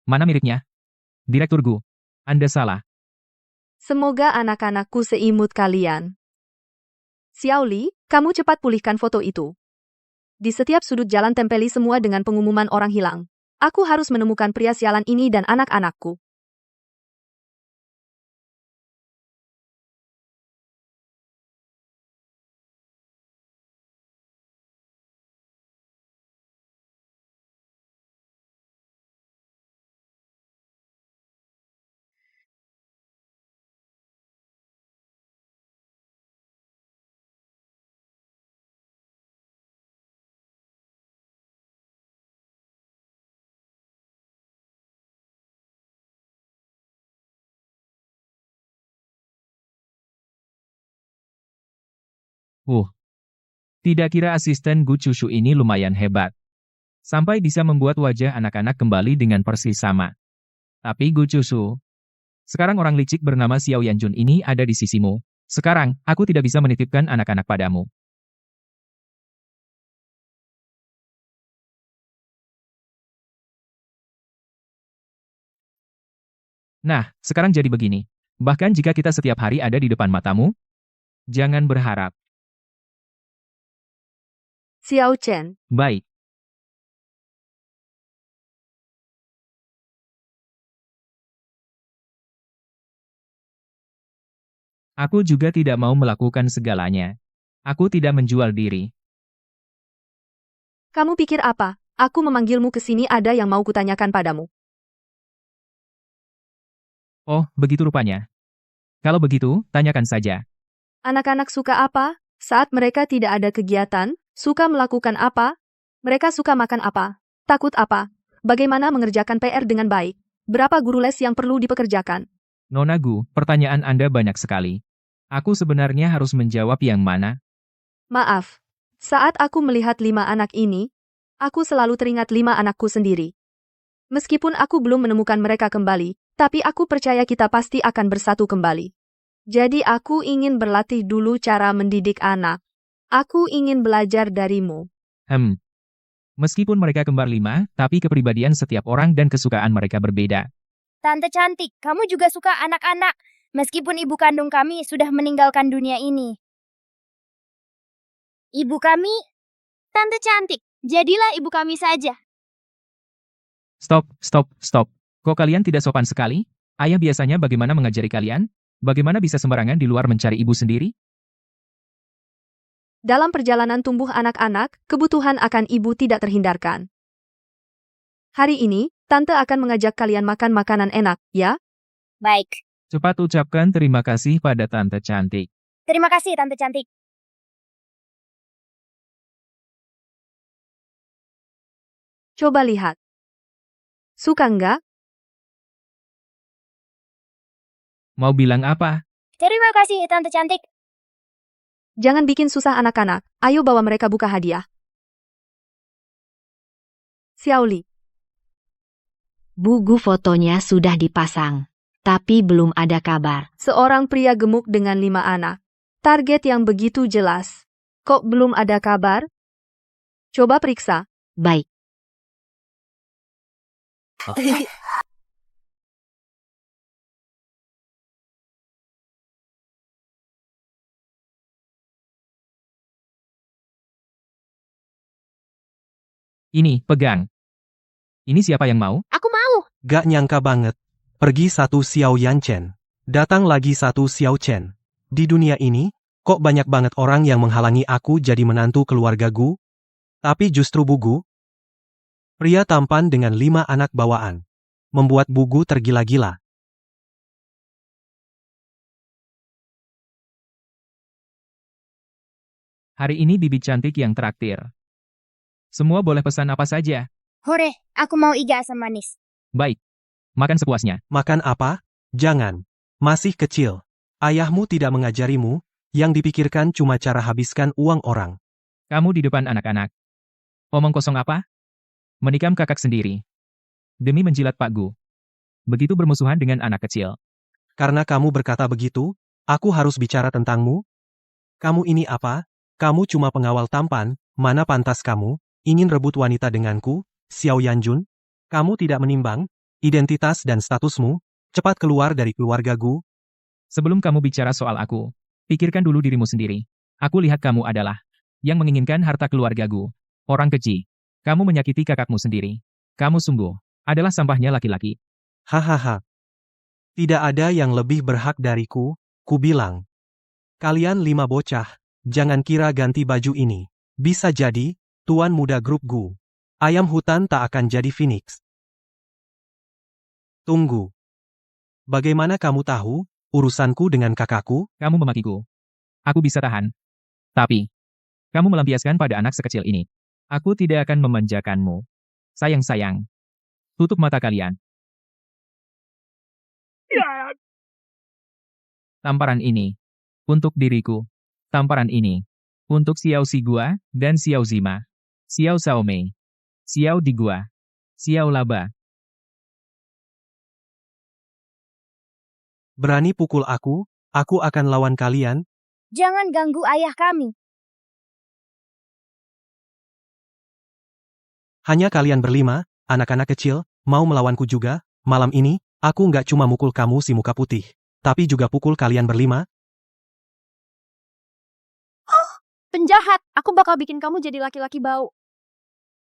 Mana miripnya? Direktur Gu, Anda salah. Semoga anak-anakku seimut kalian. Xiao Li, kamu cepat pulihkan foto itu. Di setiap sudut jalan tempeli semua dengan pengumuman orang hilang. Aku harus menemukan pria sialan ini dan anak-anakku. Tidak kira asisten Gu Chushu ini lumayan hebat. Sampai bisa membuat wajah anak-anak kembali dengan persis sama. Tapi Gu Chushu, sekarang orang licik bernama Xiao Yanjun ini ada di sisimu. Sekarang, aku tidak bisa menitipkan anak-anak padamu. Nah, sekarang jadi begini. Bahkan jika kita setiap hari ada di depan matamu, jangan berharap. Xiao Chen. Baik. Aku juga tidak mau melakukan segalanya. Aku tidak menjual diri. Kamu pikir apa? Aku memanggilmu ke sini ada yang mau kutanyakan padamu. Oh, begitu rupanya. Kalau begitu, tanyakan saja. Anak-anak suka apa? Saat mereka tidak ada kegiatan, suka melakukan apa? Mereka suka makan apa? Takut apa? Bagaimana mengerjakan PR dengan baik? Berapa guru les yang perlu dipekerjakan? Nona Gu, pertanyaan Anda banyak sekali. Aku sebenarnya harus menjawab yang mana? Maaf. Saat aku melihat 5 anak ini, aku selalu teringat 5 anakku sendiri. Meskipun aku belum menemukan mereka kembali, Tapi aku percaya kita pasti akan bersatu kembali. Jadi aku ingin berlatih dulu cara mendidik anak. Aku ingin belajar darimu. Meskipun mereka kembar 5, tapi kepribadian setiap orang dan kesukaan mereka berbeda. Tante cantik, kamu juga suka anak-anak. Meskipun ibu kandung kami sudah meninggalkan dunia ini. Ibu kami? Tante cantik, jadilah ibu kami saja. Stop. Kok kalian tidak sopan sekali? Ayah biasanya bagaimana mengajari kalian? Bagaimana bisa sembarangan di luar mencari ibu sendiri? Dalam perjalanan tumbuh anak-anak, kebutuhan akan ibu tidak terhindarkan. Hari ini, Tante akan mengajak kalian makan makanan enak, ya? Baik. Cepat ucapkan terima kasih pada Tante cantik. Terima kasih, Tante cantik. Coba lihat. Suka nggak? Mau bilang apa? Terima kasih, Tante cantik. Jangan bikin susah anak-anak. Ayo bawa mereka buka hadiah. Xiaoli. Buku fotonya sudah dipasang, tapi belum ada kabar. Seorang pria gemuk dengan 5 anak. Target yang begitu jelas. Kok belum ada kabar? Coba periksa. Baik. Ini, pegang. Ini siapa yang mau? Aku mau. Gak nyangka banget. Pergi satu Xiao Yanchen. Datang lagi satu Xiao Chen. Di dunia ini, kok banyak banget orang yang menghalangi aku jadi menantu keluarga Gu? Tapi justru Bugu, pria tampan dengan 5 anak bawaan, membuat Bugu tergila-gila. Hari ini bibi cantik yang traktir. Semua boleh pesan apa saja. Hore, aku mau iga asam manis. Baik. Makan sepuasnya. Makan apa? Jangan. Masih kecil. Ayahmu tidak mengajarimu, yang dipikirkan cuma cara habiskan uang orang. Kamu di depan anak-anak. Omong kosong apa? Menikam kakak sendiri. Demi menjilat Pak Gu. Begitu bermusuhan dengan anak kecil. Karena kamu berkata begitu, aku harus bicara tentangmu. Kamu ini apa? Kamu cuma pengawal tampan, mana pantas kamu, ingin rebut wanita denganku, Xiao Yanjun? Kamu tidak menimbang, identitas dan statusmu, cepat keluar dari keluarga Gu. Sebelum kamu bicara soal aku, pikirkan dulu dirimu sendiri. Aku lihat kamu adalah yang menginginkan harta keluarga Gu. Orang keji. Kamu menyakiti kakakmu sendiri. Kamu sungguh adalah sampahnya laki-laki. Hahaha. Tidak ada yang lebih berhak dariku, ku bilang. Kalian 5 bocah, jangan kira ganti baju ini. Bisa jadi, tuan muda grup Gu. Ayam hutan tak akan jadi phoenix. Tunggu. Bagaimana kamu tahu, urusanku dengan kakakku? Kamu memakiku. Aku bisa tahan. Tapi, kamu melampiaskan pada anak sekecil ini. Aku tidak akan memanjakanmu. Sayang-sayang. Tutup mata kalian. Tamparan ini. Untuk diriku. Tamparan ini. Untuk Xiao Xigua dan Xiao Zima. Xiao Xiaomei. Xiao Digua. Xiao Laba. Berani pukul aku akan lawan kalian. Jangan ganggu ayah kami. Hanya kalian berlima, anak-anak kecil, mau melawanku juga. Malam ini, aku nggak cuma mukul kamu si muka putih, tapi juga pukul kalian berlima. Penjahat, aku bakal bikin kamu jadi laki-laki bau.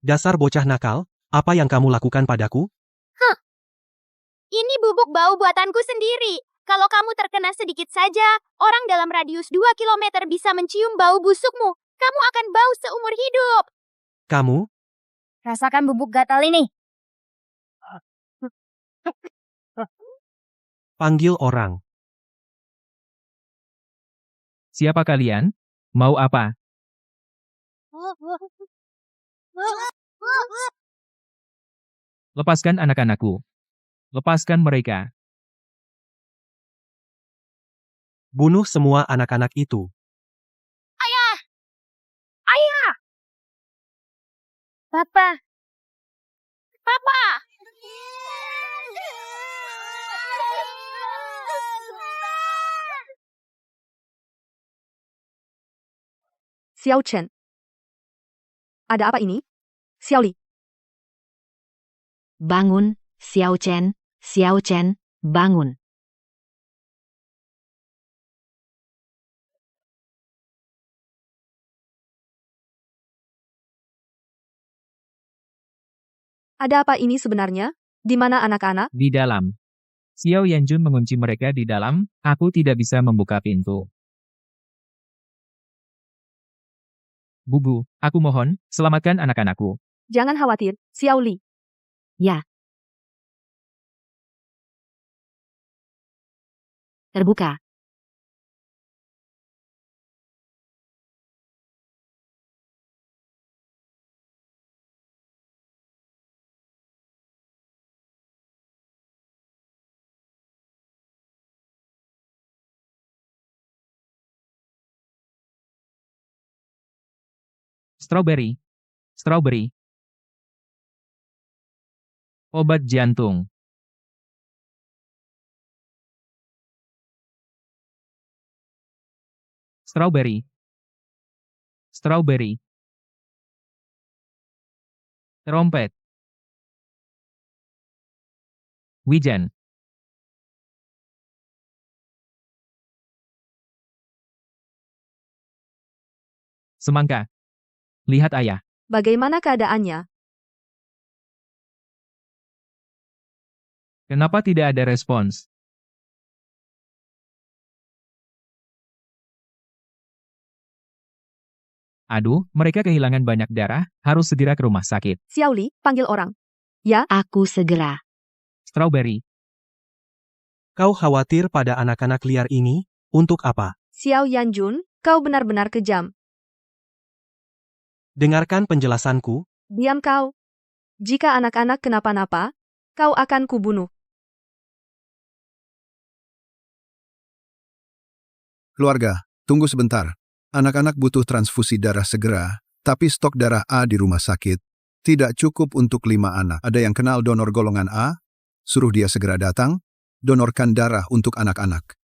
Dasar bocah nakal, apa yang kamu lakukan padaku? Ini bubuk bau buatanku sendiri. Kalau kamu terkena sedikit saja, orang dalam radius 2 kilometer bisa mencium bau busukmu. Kamu akan bau seumur hidup. Kamu? Rasakan bubuk gatal ini. Panggil orang. Siapa kalian? Mau apa? Lepaskan anak-anakku. Lepaskan mereka. Bunuh semua anak-anak itu. Ayah! Ayah! Papa! Papa! Xiao Chen. Ada apa ini? Xiao Li. Bangun, Xiao Chen, bangun. Ada apa ini sebenarnya? Di mana anak-anak? Di dalam. Xiao Yanjun mengunci mereka di dalam, aku tidak bisa membuka pintu. Bubu, aku mohon, selamatkan anak-anakku. Jangan khawatir, Xiao Li. Ya. Terbuka. Strawberry. Strawberry. Obat jantung. Strawberry. Strawberry. Trompet. Wijan. Semangka. Lihat ayah. Bagaimana keadaannya? Kenapa tidak ada respons? Aduh, mereka kehilangan banyak darah, harus segera ke rumah sakit. Xiao Li, panggil orang. Ya, Aku segera. Strawberry. Kau khawatir pada anak-anak liar ini? Untuk apa? Xiao Yanjun, kau benar-benar kejam. Dengarkan penjelasanku. Diam kau. Jika anak-anak kenapa-napa, kau akan kubunuh. Keluarga, tunggu sebentar. Anak-anak butuh transfusi darah segera, tapi stok darah A di rumah sakit tidak cukup untuk 5 anak. Ada yang kenal donor golongan A? Suruh dia segera datang, donorkan darah untuk anak-anak.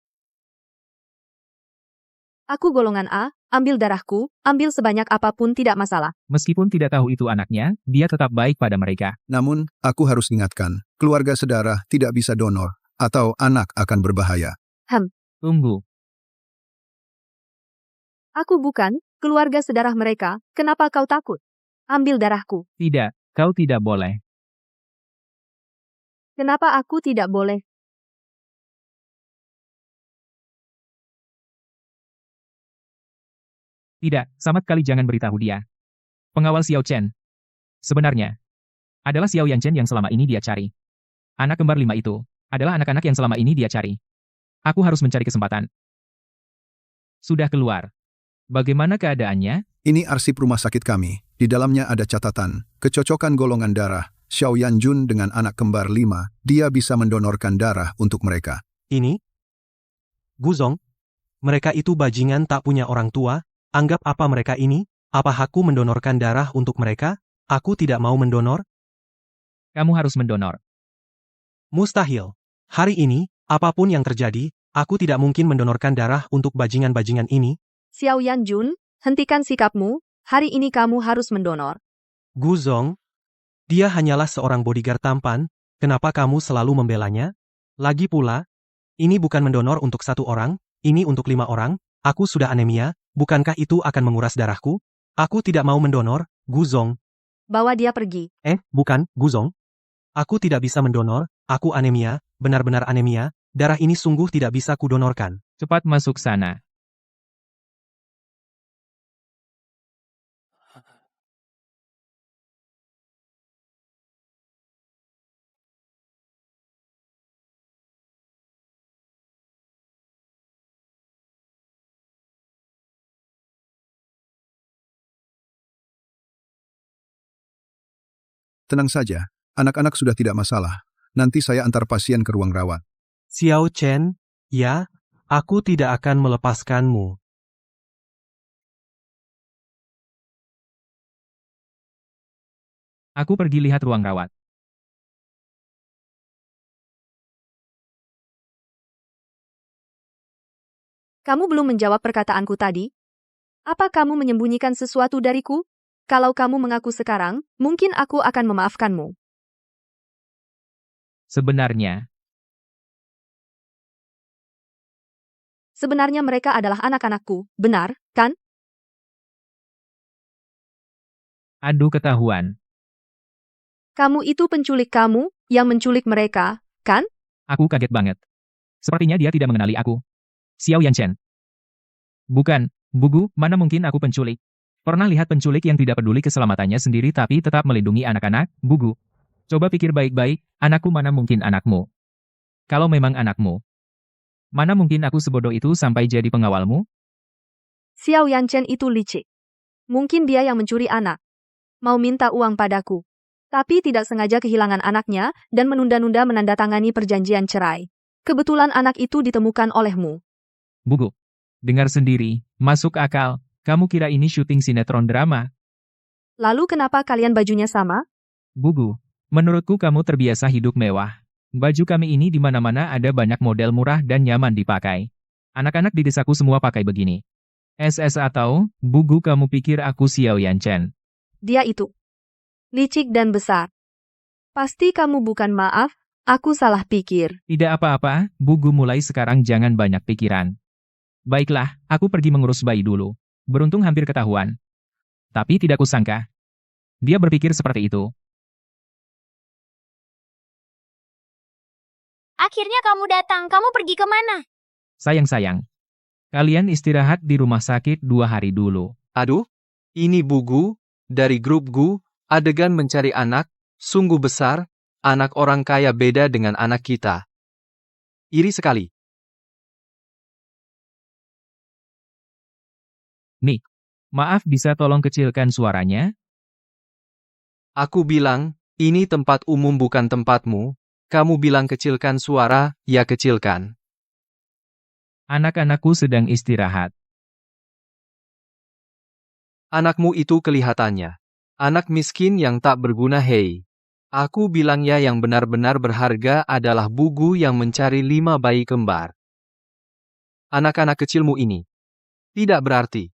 Aku golongan A, ambil darahku, ambil sebanyak apapun tidak masalah. Meskipun tidak tahu itu anaknya, dia tetap baik pada mereka. Namun, aku harus ingatkan, keluarga sedarah tidak bisa donor, atau anak akan berbahaya. Tunggu. Aku bukan keluarga sedarah mereka, kenapa kau takut? Ambil darahku. Tidak, kau tidak boleh. Kenapa aku tidak boleh? Tidak, sama sekali jangan beritahu dia. Pengawal Xiao Chen. Sebenarnya, adalah Xiao Yanchen yang selama ini dia cari. Anak kembar 5 itu, adalah anak-anak yang selama ini dia cari. Aku harus mencari kesempatan. Sudah keluar. Bagaimana keadaannya? Ini arsip rumah sakit kami. Di dalamnya ada catatan, kecocokan golongan darah, Xiao Yanjun dengan anak kembar 5, dia bisa mendonorkan darah untuk mereka. Ini? Guzong? Mereka itu bajingan tak punya orang tua? Anggap apa mereka ini? Apa hakku mendonorkan darah untuk mereka? Aku tidak mau mendonor? Kamu harus mendonor. Mustahil. Hari ini, apapun yang terjadi, aku tidak mungkin mendonorkan darah untuk bajingan-bajingan ini. Xiao Yanjun, hentikan sikapmu, hari ini kamu harus mendonor. Guzong? Dia hanyalah seorang bodyguard tampan, kenapa kamu selalu membelanya? Lagi pula, ini bukan mendonor untuk 1 orang, ini untuk 5 orang, aku sudah anemia, bukankah itu akan menguras darahku? Aku tidak mau mendonor, Guzong. Bawa dia pergi. Bukan, Guzong. Aku tidak bisa mendonor, aku anemia, benar-benar anemia, darah ini sungguh tidak bisa kudonorkan. Cepat masuk sana. Tenang saja, anak-anak sudah tidak masalah. Nanti saya antar pasien ke ruang rawat. Xiao Chen, ya, aku tidak akan melepaskanmu. Aku pergi lihat ruang rawat. Kamu belum menjawab perkataanku tadi? Apa kamu menyembunyikan sesuatu dariku? Kalau kamu mengaku sekarang, mungkin aku akan memaafkanmu. Sebenarnya, Sebenarnya mereka adalah anak-anakku, benar, kan? aduh ketahuan. Kamu itu penculik kamu, yang menculik mereka, kan? Aku kaget banget. Sepertinya dia tidak mengenali aku. Xiao Yanchen. Bukan, Bugu, mana mungkin aku penculik? Pernah lihat penculik yang tidak peduli keselamatannya sendiri tapi tetap melindungi anak-anak, Bugu? Coba pikir baik-baik, anakku mana mungkin anakmu? Kalau memang anakmu, mana mungkin aku sebodoh itu sampai jadi pengawalmu? Xiao Yanchen itu licik. Mungkin dia yang mencuri anak. Mau minta uang padaku. Tapi tidak sengaja kehilangan anaknya dan menunda-nunda menandatangani perjanjian cerai. Kebetulan anak itu ditemukan olehmu. Bugu. Dengar sendiri, masuk akal. Kamu kira ini syuting sinetron drama? Lalu kenapa kalian bajunya sama? Bugu. Menurutku kamu terbiasa hidup mewah. Baju kami ini di mana-mana ada banyak model murah dan nyaman dipakai. Anak-anak di desaku semua pakai begini. SS atau, Bugu kamu pikir aku Xiao Yanchen? Dia itu. Licik dan besar. Pasti kamu bukan maaf, aku salah pikir. Tidak apa-apa, Bugu mulai sekarang jangan banyak pikiran. Baiklah, aku pergi mengurus bayi dulu. Beruntung hampir ketahuan. Tapi tidak kusangka. Dia berpikir seperti itu. Akhirnya kamu datang. Kamu pergi kemana? Sayang-sayang. Kalian istirahat di rumah sakit 2 hari dulu. Aduh, ini Bugu, dari grup Gu, adegan mencari anak, sungguh besar, anak orang kaya beda dengan anak kita. Iri sekali. Nih, maaf bisa tolong kecilkan suaranya? Aku bilang, ini tempat umum bukan tempatmu. Kamu bilang kecilkan suara, ya kecilkan. Anak-anakku sedang istirahat. Anakmu itu kelihatannya. Anak miskin yang tak berguna hei. Aku bilangnya yang benar-benar berharga adalah Bugu yang mencari 5 bayi kembar. Anak-anak kecilmu ini. Tidak berarti.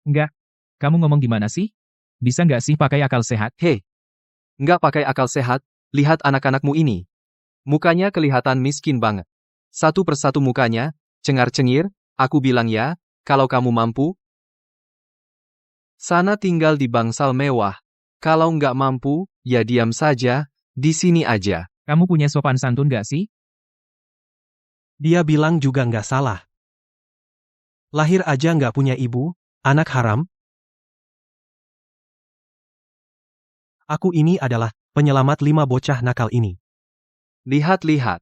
Enggak. Kamu ngomong gimana sih? Bisa nggak sih pakai akal sehat? Hei. Nggak pakai akal sehat, lihat anak-anakmu ini. Mukanya kelihatan miskin banget. Satu persatu mukanya, cengar-cengir, aku bilang ya, kalau kamu mampu, sana tinggal di bangsal mewah. Kalau nggak mampu, ya diam saja, di sini aja. Kamu punya sopan santun nggak sih? Dia bilang juga nggak salah. Lahir aja nggak punya ibu, anak haram. Aku ini adalah penyelamat 5 bocah nakal ini. Lihat-lihat.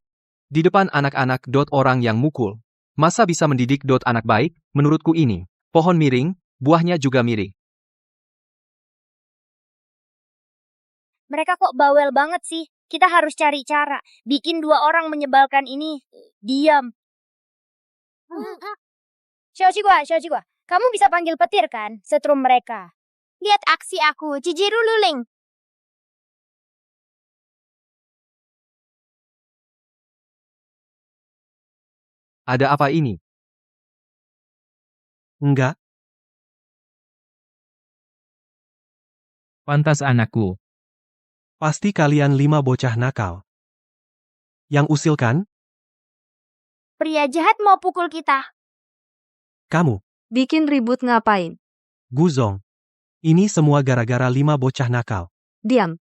Di depan anak-anak orang yang mukul. Masa bisa mendidik anak baik? Menurutku ini. Pohon miring, buahnya juga miring. Mereka kok bawel banget sih? Kita harus cari cara. Bikin 2 orang menyebalkan ini. Diam. Xiao Qigua. Kamu bisa panggil petir kan? Setrum mereka. Lihat aksi aku. Cijiru Luling. Ada apa ini? Enggak, Pantas anakku. pasti kalian 5 bocah nakal. Yang usil kan? Pria jahat mau pukul kita. Kamu, Bikin ribut ngapain? Guzong. Ini semua gara-gara 5 bocah nakal. Diam.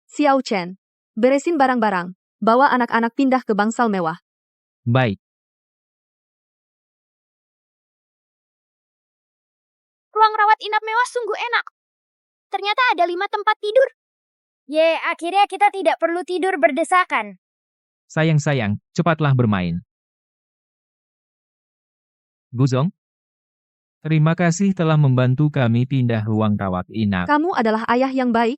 Xiao Chen. Beresin barang-barang. Bawa anak-anak pindah ke bangsal mewah. Baik. Ruang rawat inap mewah sungguh enak. Ternyata ada 5 tempat tidur. Akhirnya kita tidak perlu tidur berdesakan. Sayang-sayang, cepatlah bermain. Guzong? Terima kasih telah membantu kami pindah ruang rawat inap. Kamu adalah ayah yang baik.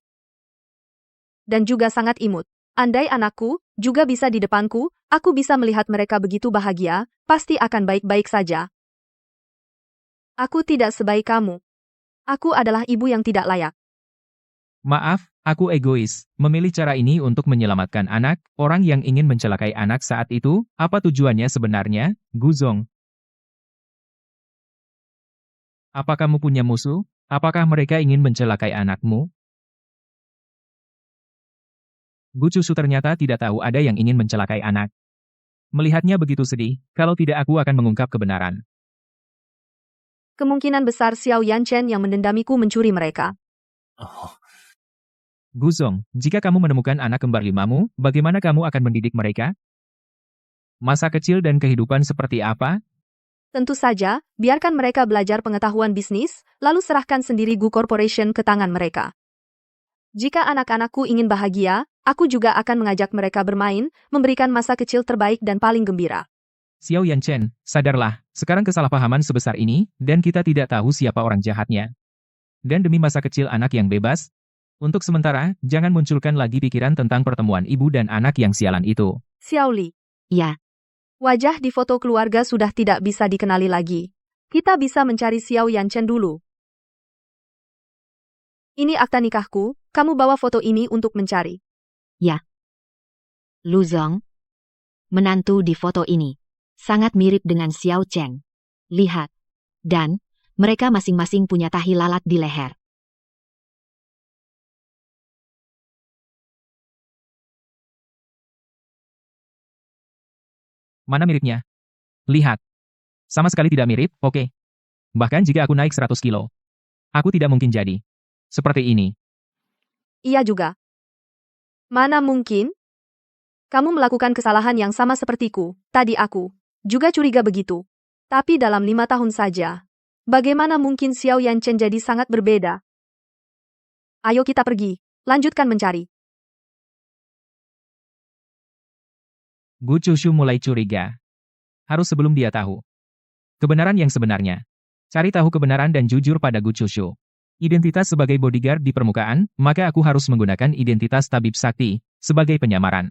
Dan juga sangat imut. Andai anakku juga bisa di depanku, aku bisa melihat mereka begitu bahagia, pasti akan baik-baik saja. Aku tidak sebaik kamu. Aku adalah ibu yang tidak layak. Maaf, aku egois. Memilih cara ini untuk menyelamatkan anak, orang yang ingin mencelakai anak saat itu, apa tujuannya sebenarnya, Guzong? Apa kamu punya musuh? Apakah mereka ingin mencelakai anakmu? Gu Cusu ternyata tidak tahu ada yang ingin mencelakai anak. Melihatnya begitu sedih, kalau tidak aku akan mengungkap kebenaran. Kemungkinan besar Xiao Yanchen yang mendendamiku mencuri mereka. Guzong, jika kamu menemukan anak kembar limamu, bagaimana kamu akan mendidik mereka? Masa kecil dan kehidupan seperti apa? Tentu saja, biarkan mereka belajar pengetahuan bisnis, lalu serahkan sendiri Gu Corporation ke tangan mereka. Jika anak-anakku ingin bahagia, aku juga akan mengajak mereka bermain, memberikan masa kecil terbaik dan paling gembira. Xiao Yanchen, sadarlah, sekarang kesalahpahaman sebesar ini, dan kita tidak tahu siapa orang jahatnya. Dan demi masa kecil anak yang bebas, untuk sementara, jangan munculkan lagi pikiran tentang pertemuan ibu dan anak yang sialan itu. Xiao Li. Ya, Wajah di foto keluarga sudah tidak bisa dikenali lagi. Kita bisa mencari Xiao Yanchen dulu. Ini akta nikahku, kamu bawa foto ini untuk mencari. ya. Luzong, menantu di foto ini, sangat mirip dengan Xiao Cheng. Lihat. Dan, mereka masing-masing punya tahi lalat di leher. Mana miripnya? Lihat. Sama sekali tidak mirip, oke. Bahkan jika aku naik 100 kilo. Aku tidak mungkin jadi. Seperti ini. Iya juga. Mana mungkin? Kamu melakukan kesalahan yang sama sepertiku, tadi aku juga curiga begitu. Tapi dalam 5 tahun saja. Bagaimana mungkin Xiao Yanchen jadi sangat berbeda? Ayo kita pergi, lanjutkan mencari. Gu Cusu mulai curiga. Harus sebelum dia tahu kebenaran yang sebenarnya. Cari tahu kebenaran dan jujur pada Gu Cusu. Identitas sebagai bodyguard di permukaan, maka aku harus menggunakan identitas tabib sakti sebagai penyamaran.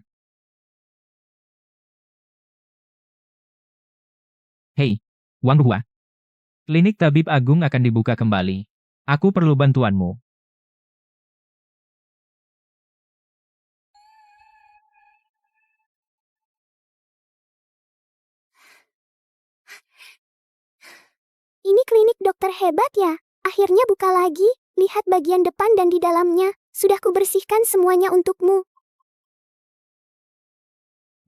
Hei, Wang Ruhua. Klinik tabib agung akan dibuka kembali. Aku perlu bantuanmu. Ini klinik dokter hebat ya. Akhirnya buka lagi. Lihat bagian depan dan di dalamnya. Sudah kubersihkan semuanya untukmu.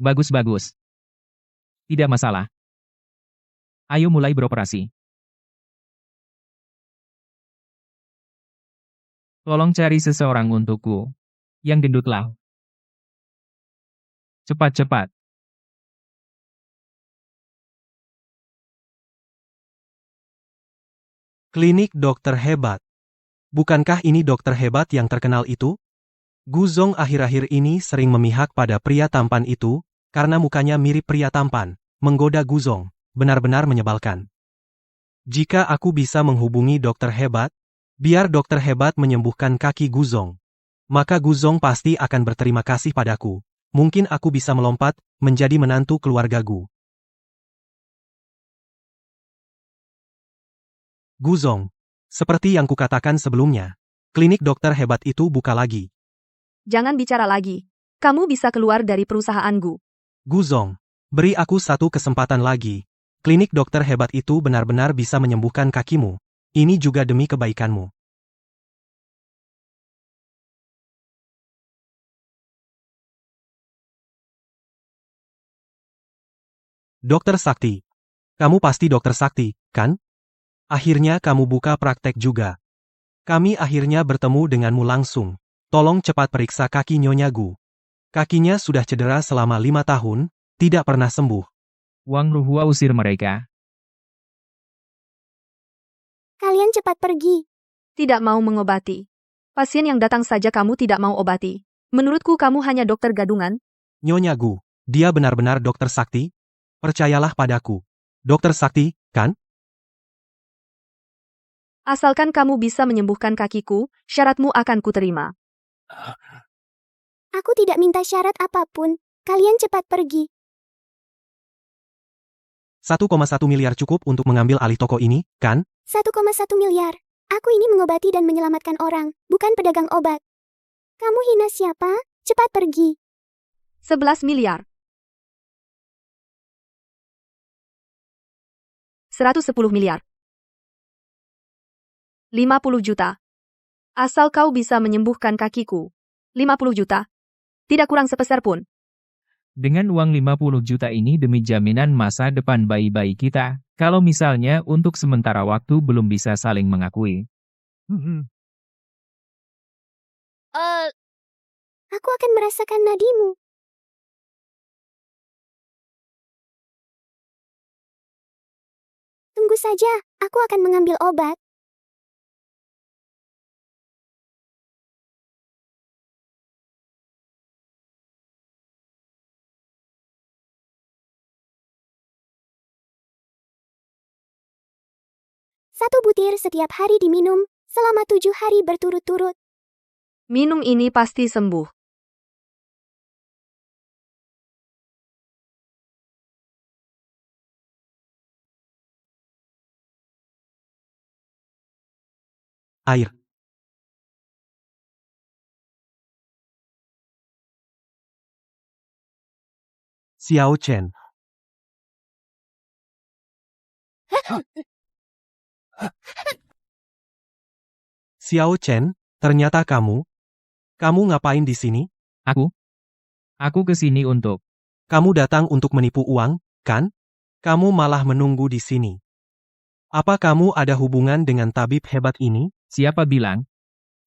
Bagus-bagus. Tidak masalah. Ayo mulai beroperasi. Tolong cari seseorang untukku. Yang gendutlah. Cepat-cepat. Klinik dokter hebat. Bukankah ini dokter hebat yang terkenal itu? Guzong akhir-akhir ini sering memihak pada pria tampan itu, karena mukanya mirip pria tampan, menggoda Guzong, benar-benar menyebalkan. Jika aku bisa menghubungi dokter hebat, biar dokter hebat menyembuhkan kaki Guzong, maka Guzong pasti akan berterima kasih padaku. Mungkin aku bisa melompat, menjadi menantu keluarga Gu. Guzong. Seperti yang kukatakan sebelumnya, klinik dokter hebat itu buka lagi. Jangan bicara lagi. Kamu bisa keluar dari perusahaanku. Guzong, beri aku satu kesempatan lagi. Klinik dokter hebat itu benar-benar bisa menyembuhkan kakimu. Ini juga demi kebaikanmu. Dokter Sakti. Kamu pasti dokter Sakti, kan? Akhirnya kamu buka praktek juga. Kami akhirnya bertemu denganmu langsung. Tolong cepat periksa kaki Nyonya Gu. Kakinya sudah cedera selama 5 tahun, tidak pernah sembuh. Wang Ruhua usir mereka. Kalian cepat pergi. Tidak mau mengobati. Pasien yang datang saja kamu tidak mau obati. Menurutku kamu hanya dokter gadungan. Nyonya Gu, dia benar-benar dokter Sakti? Percayalah padaku. Dokter Sakti, kan? Asalkan kamu bisa menyembuhkan kakiku, syaratmu akan kuterima. Aku tidak minta syarat apapun. Kalian cepat pergi. 1,1 miliar cukup untuk mengambil alih toko ini, kan? 1,1 miliar. Aku ini mengobati dan menyelamatkan orang, bukan pedagang obat. Kamu hina siapa? Cepat pergi. 11 miliar. 110 miliar. 50 juta. Asal kau bisa menyembuhkan kakiku. 50 juta. Tidak kurang sepeser pun. Dengan uang 50 juta ini demi jaminan masa depan bayi-bayi kita, kalau misalnya untuk sementara waktu belum bisa saling mengakui. Aku akan merasakan nadimu. Tunggu saja, aku akan mengambil obat. Satu butir setiap hari diminum, selama 7 hari berturut-turut. Minum ini pasti sembuh. Air. Xiao Chen. Xiao Chen, ternyata kamu ngapain di sini? Aku ke sini untuk, Kamu datang untuk menipu uang, kan? Kamu malah menunggu di sini. Apa kamu ada hubungan dengan tabib hebat ini? siapa bilang,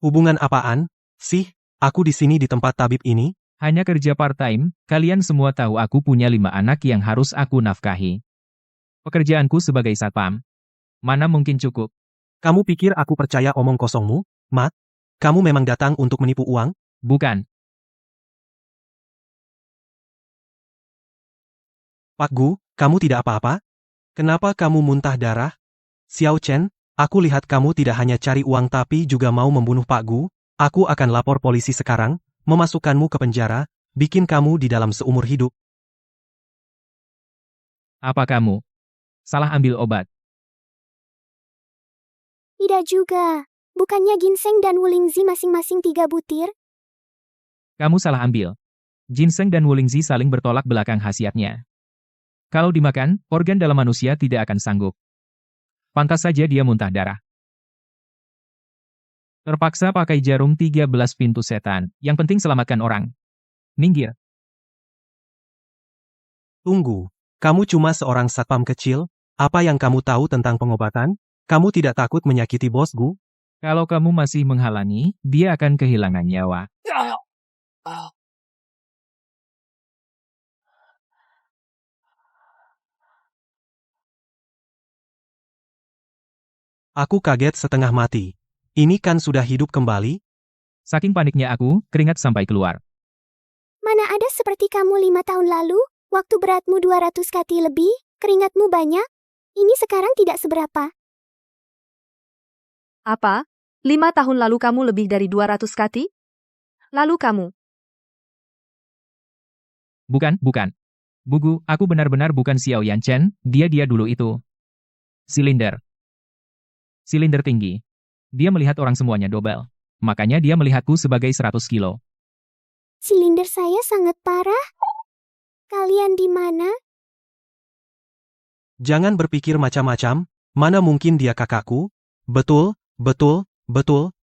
Hubungan apaan, sih? Aku di sini di tempat tabib ini? hanya kerja part-time, kalian semua tahu aku punya 5 anak yang harus aku nafkahi. Pekerjaanku sebagai satpam. Mana mungkin cukup? Kamu pikir aku percaya omong kosongmu, Mat? Kamu memang datang untuk menipu uang? Bukan. Pak Gu, kamu tidak apa-apa? Kenapa kamu muntah darah? Xiao Chen, aku lihat kamu tidak hanya cari uang tapi juga mau membunuh Pak Gu. Aku akan lapor polisi sekarang, memasukkanmu ke penjara, bikin kamu di dalam seumur hidup. Apa kamu salah ambil obat? Tidak juga. Bukannya ginseng dan wulingzi masing-masing 3 butir? Kamu salah ambil. Ginseng dan wulingzi saling bertolak belakang khasiatnya. Kalau dimakan, organ dalam manusia tidak akan sanggup. Pantas saja dia muntah darah. Terpaksa pakai jarum 13 pintu setan, yang penting selamatkan orang. Minggir. Tunggu, kamu cuma seorang satpam kecil? Apa yang kamu tahu tentang pengobatan? Kamu tidak takut menyakiti bos Gu? Kalau kamu masih menghalangi, dia akan kehilangan nyawa. Aku kaget setengah mati. Ini kan sudah hidup kembali? Saking paniknya aku, keringat sampai keluar. Mana ada seperti kamu 5 tahun lalu, waktu beratmu 200 kati lebih, keringatmu banyak. Ini sekarang tidak seberapa. Apa? 5 tahun lalu kamu lebih dari 200 kati? Lalu kamu? Bukan. Bugu, aku benar-benar bukan Xiao Yanchen, dia dulu itu. Silinder tinggi. Dia melihat orang semuanya dobel. Makanya dia melihatku sebagai 100 kilo. Silinder saya sangat parah. Kalian di mana? Jangan berpikir macam-macam, mana mungkin dia kakakku? Betul.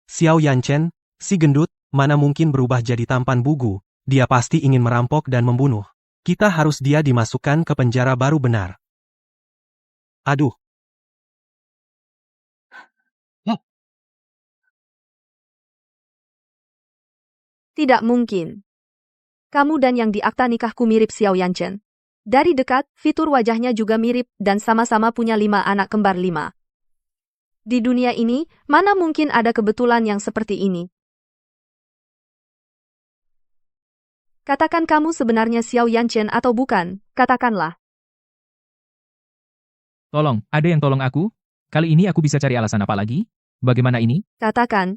Xiao Yanchen, si gendut, mana mungkin berubah jadi tampan bugu. Dia pasti ingin merampok dan membunuh. Kita harus dia dimasukkan ke penjara baru benar. Aduh. Tidak mungkin. Kamu dan yang di akta nikahku mirip Xiao Yanchen. Dari dekat, fitur wajahnya juga mirip dan sama-sama punya 5 anak kembar 5. Di dunia ini, mana mungkin ada kebetulan yang seperti ini? Katakan kamu sebenarnya Xiao Yanchen atau bukan, katakanlah. Tolong, ada yang tolong aku? Kali ini aku bisa cari alasan apa lagi? Bagaimana ini? Katakan.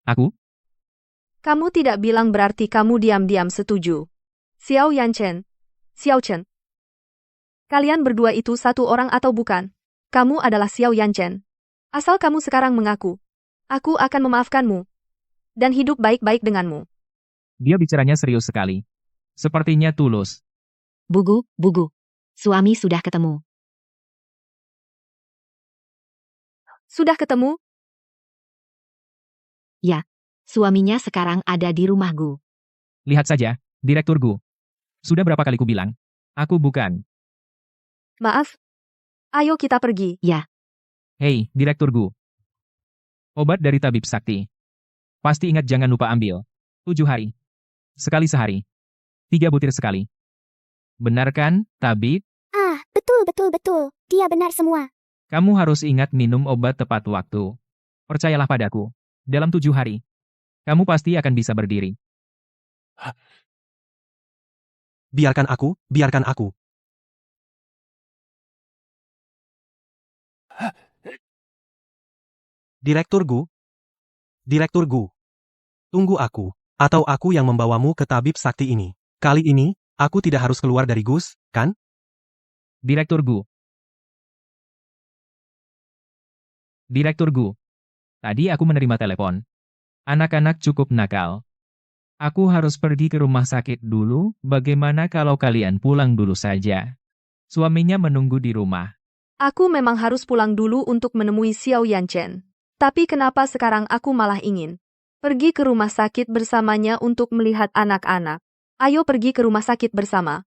Aku? Kamu tidak bilang berarti kamu diam-diam setuju. Xiao Yanchen. Xiao Chen. Kalian berdua itu satu orang atau bukan? Kamu adalah Xiao Yanchen. Asal kamu sekarang mengaku. Aku akan memaafkanmu. dan hidup baik-baik denganmu. Dia bicaranya serius sekali. Sepertinya tulus. Bugu, suami sudah ketemu. Sudah ketemu? Ya, suaminya sekarang ada di rumah Gu. Lihat saja, Direktur Gu. Sudah berapa kali ku bilang? Aku bukan. Maaf. Ayo kita pergi. Ya, Hei, Direktur Gu. Obat dari tabib sakti. Pasti ingat jangan lupa ambil. 7 hari. Sekali sehari. 3 butir sekali. Benar kan, tabib? Ah, betul. Dia benar semua. Kamu harus ingat minum obat tepat waktu. Percayalah padaku. Dalam 7 hari, kamu pasti akan bisa berdiri. Biarkan aku. Direktur Gu. Tunggu aku, atau aku yang membawamu ke tabib sakti ini. Kali ini, aku tidak harus keluar dari Gus, kan? Direktur Gu. Tadi aku menerima telepon. Anak-anak cukup nakal. Aku harus pergi ke rumah sakit dulu, bagaimana kalau kalian pulang dulu saja? Suaminya menunggu di rumah. Aku memang harus pulang dulu untuk menemui Xiao Yanchen. Tapi kenapa sekarang aku malah ingin pergi ke rumah sakit bersamanya untuk melihat anak-anak? Ayo pergi ke rumah sakit bersama.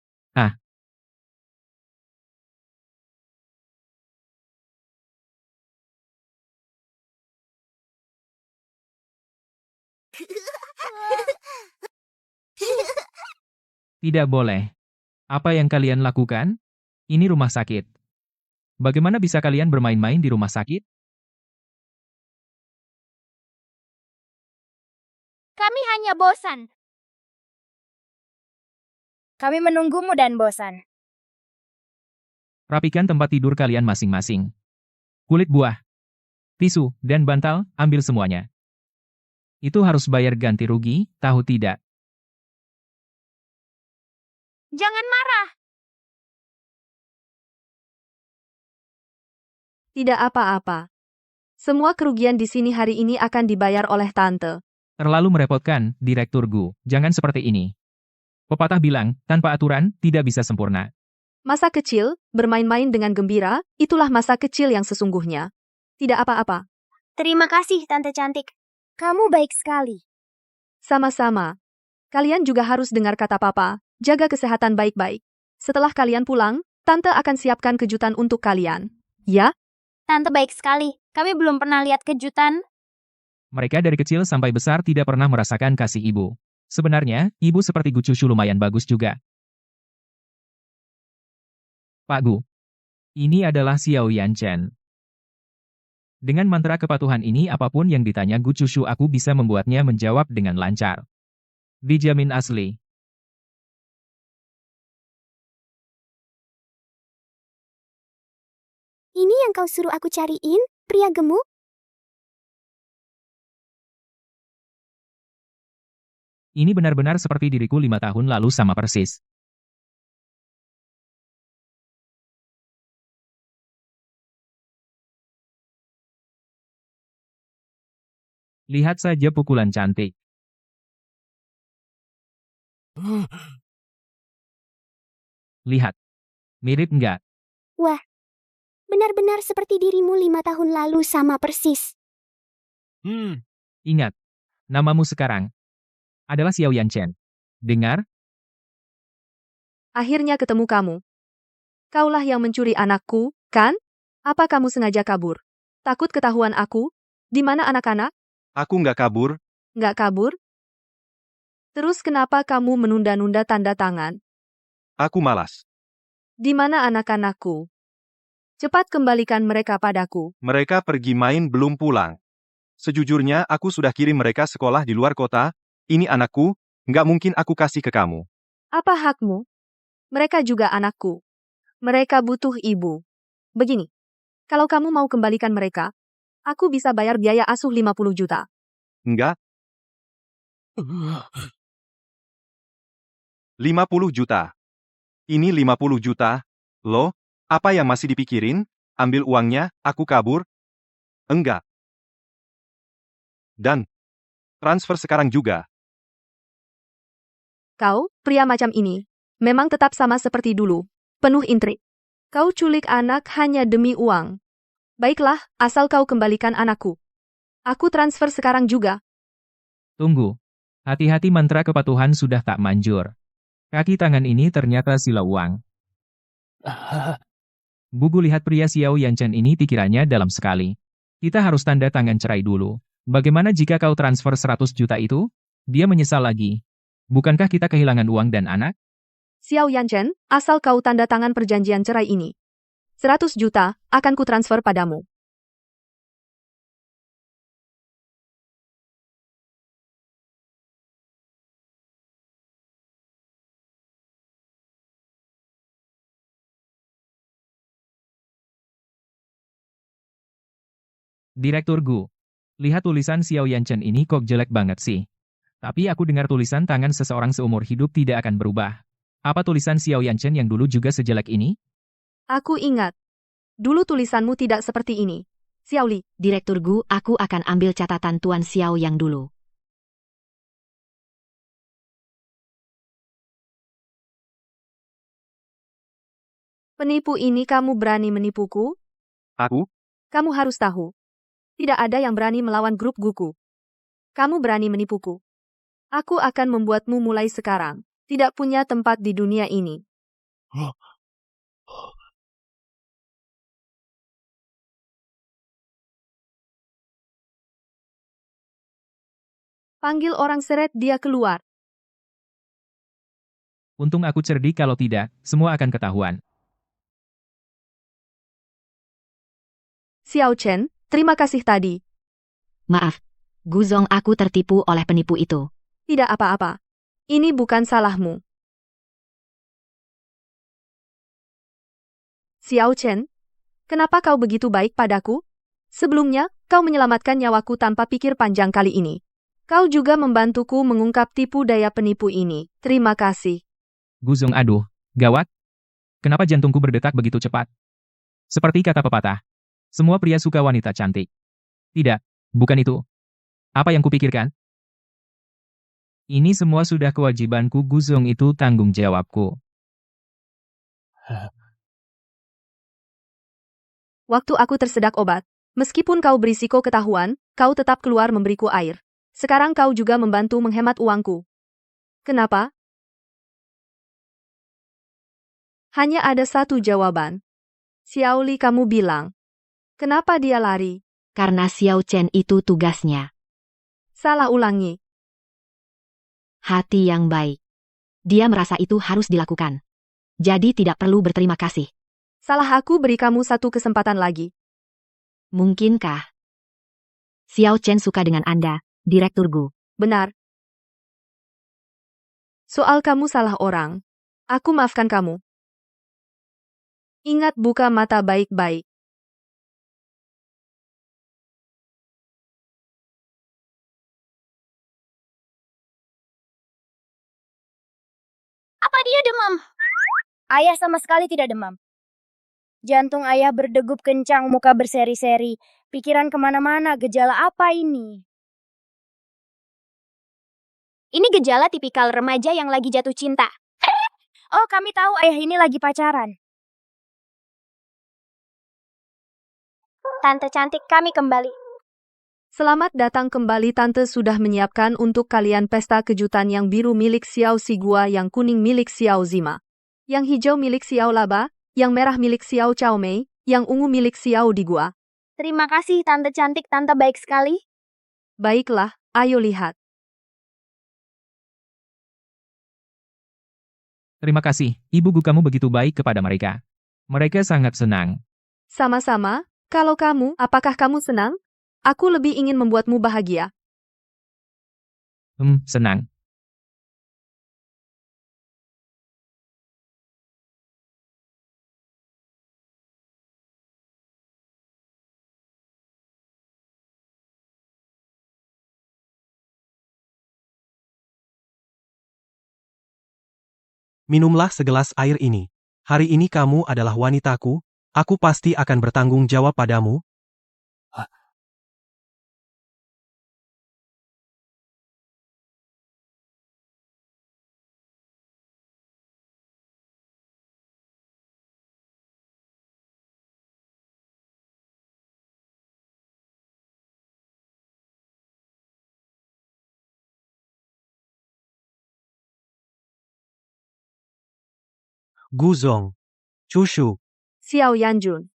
Tidak boleh. Apa yang kalian lakukan? Ini rumah sakit. Bagaimana bisa kalian bermain-main di rumah sakit? Kami hanya bosan. Kami menunggumu dan bosan. Rapikan tempat tidur kalian masing-masing. Kulit buah, tisu, dan bantal, ambil semuanya. Itu harus bayar ganti rugi, tahu tidak? Jangan marah. Tidak apa-apa. Semua kerugian di sini hari ini akan dibayar oleh tante. Terlalu merepotkan, Direktur Gu. Jangan seperti ini. Pepatah bilang, tanpa aturan, tidak bisa sempurna. Masa kecil, bermain-main dengan gembira, itulah masa kecil yang sesungguhnya. Tidak apa-apa. Terima kasih, Tante cantik. Kamu baik sekali. Sama-sama. Kalian juga harus dengar kata papa, jaga kesehatan baik-baik. Setelah kalian pulang, tante akan siapkan kejutan untuk kalian. Ya? Tante baik sekali. Kami belum pernah lihat kejutan. Mereka dari kecil sampai besar tidak pernah merasakan kasih ibu. Sebenarnya, ibu seperti Gu Cucu lumayan bagus juga. Pak Gu. Ini adalah Xiao Yanchen. Dengan mantra kepatuhan ini apapun yang ditanya Gu Cucu aku bisa membuatnya menjawab dengan lancar. Dijamin asli. Ini yang kau suruh aku cariin, pria gemuk? Ini benar-benar seperti diriku 5 tahun lalu sama persis. Lihat saja pukulan cantik. Lihat. Mirip nggak? Wah, benar-benar seperti dirimu 5 tahun lalu sama persis. Ingat. Namamu sekarang adalah Xiao Yanchen. Dengar? Akhirnya ketemu kamu. Kaulah yang mencuri anakku, kan? Apa kamu sengaja kabur? Takut ketahuan aku? Di mana anak-anak? Aku nggak kabur. Nggak kabur? Terus kenapa kamu menunda-nunda tanda tangan? Aku malas. Di mana anak-anakku? Cepat kembalikan mereka padaku. Mereka pergi main belum pulang. Sejujurnya aku sudah kirim mereka sekolah di luar kota. Ini anakku, nggak mungkin aku kasih ke kamu. Apa hakmu? Mereka juga anakku. Mereka butuh ibu. Begini, kalau kamu mau kembalikan mereka, aku bisa bayar biaya asuh 50 juta. Enggak. 50 juta. Ini 50 juta. Loh, apa yang masih dipikirin? Ambil uangnya, aku kabur? Enggak. Dan Transfer sekarang juga. Kau, pria macam ini, memang tetap sama seperti dulu. Penuh intrik. Kau culik anak hanya demi uang. Baiklah, asal kau kembalikan anakku. Aku transfer sekarang juga. Tunggu. Hati-hati, mantra kepatuhan sudah tak manjur. Kaki tangan ini ternyata sila uang. Bugu lihat pria Xiao Yanchen ini pikirannya dalam sekali. Kita harus tanda tangan cerai dulu. Bagaimana jika kau transfer 100 juta itu? Dia menyesal lagi. Bukankah kita kehilangan uang dan anak? Xiao Yanchen, asal kau tanda tangan perjanjian cerai ini. 100 juta akan ku transfer padamu. Direktur Gu. Lihat tulisan Xiao Yanchen ini kok jelek banget sih. Tapi aku dengar tulisan tangan seseorang seumur hidup tidak akan berubah. Apa tulisan Xiao Yanchen yang dulu juga sejelek ini? Aku ingat. Dulu tulisanmu tidak seperti ini. Xiao Li. Direktur Gu, aku akan ambil catatan Tuan Xiao yang dulu. Penipu ini kamu berani menipuku? Aku? Kamu harus tahu. Tidak ada yang berani melawan grup Guku. Kamu berani menipuku. Aku akan membuatmu mulai sekarang. Tidak punya tempat di dunia ini. Panggil orang seret dia keluar. Untung aku cerdik, kalau tidak, semua akan ketahuan. Xiao Chen, terima kasih tadi. Maaf, Guzong, aku tertipu oleh penipu itu. Tidak apa-apa. Ini bukan salahmu. Xiao Chen, kenapa kau begitu baik padaku? Sebelumnya, kau menyelamatkan nyawaku tanpa pikir panjang kali ini. Kau juga membantuku mengungkap tipu daya penipu ini. Terima kasih. Guzong, aduh, gawat. Kenapa jantungku berdetak begitu cepat? Seperti kata pepatah. Semua pria suka wanita cantik. Tidak, bukan itu. Apa yang kupikirkan? Ini semua sudah kewajibanku, Guzong, itu tanggung jawabku. Waktu aku tersedak obat, meskipun kau berisiko ketahuan, kau tetap keluar memberiku air. Sekarang kau juga membantu menghemat uangku. Kenapa? Hanya ada satu jawaban. Xiao Li, kamu bilang. Kenapa dia lari? Karena Xiao Chen itu tugasnya. Salah, ulangi. Hati yang baik. Dia merasa itu harus dilakukan. Jadi tidak perlu berterima kasih. Salah aku beri kamu satu kesempatan lagi. Mungkinkah Xiao Chen suka dengan Anda, Direktur Gu? Benar. Soal kamu salah orang. Aku maafkan kamu. Ingat, buka mata baik-baik. Apa dia demam? Ayah sama sekali tidak demam. Jantung ayah berdegup kencang, muka berseri-seri. Pikiran kemana-mana, gejala apa ini? Ini gejala tipikal remaja yang lagi jatuh cinta. Oh, kami tahu ayah ini lagi pacaran. Tante cantik, kami kembali. Selamat datang kembali. Tante sudah menyiapkan untuk kalian pesta kejutan. Yang biru milik Xiao Sigua, yang kuning milik Xiao Zima, yang hijau milik Xiao Laba, yang merah milik Xiao Chaomei, yang ungu milik Xiao Digua. Terima kasih tante cantik, tante baik sekali. Baiklah, ayo lihat. Terima kasih, Ibu Gu, kamu begitu baik kepada mereka. Mereka sangat senang. Sama-sama. Kalau kamu, apakah kamu senang? Aku lebih ingin membuatmu bahagia. Senang. Minumlah segelas air ini. Hari ini kamu adalah wanitaku, aku pasti akan bertanggung jawab padamu. Guzong. Chushu. Xiao Yanjun.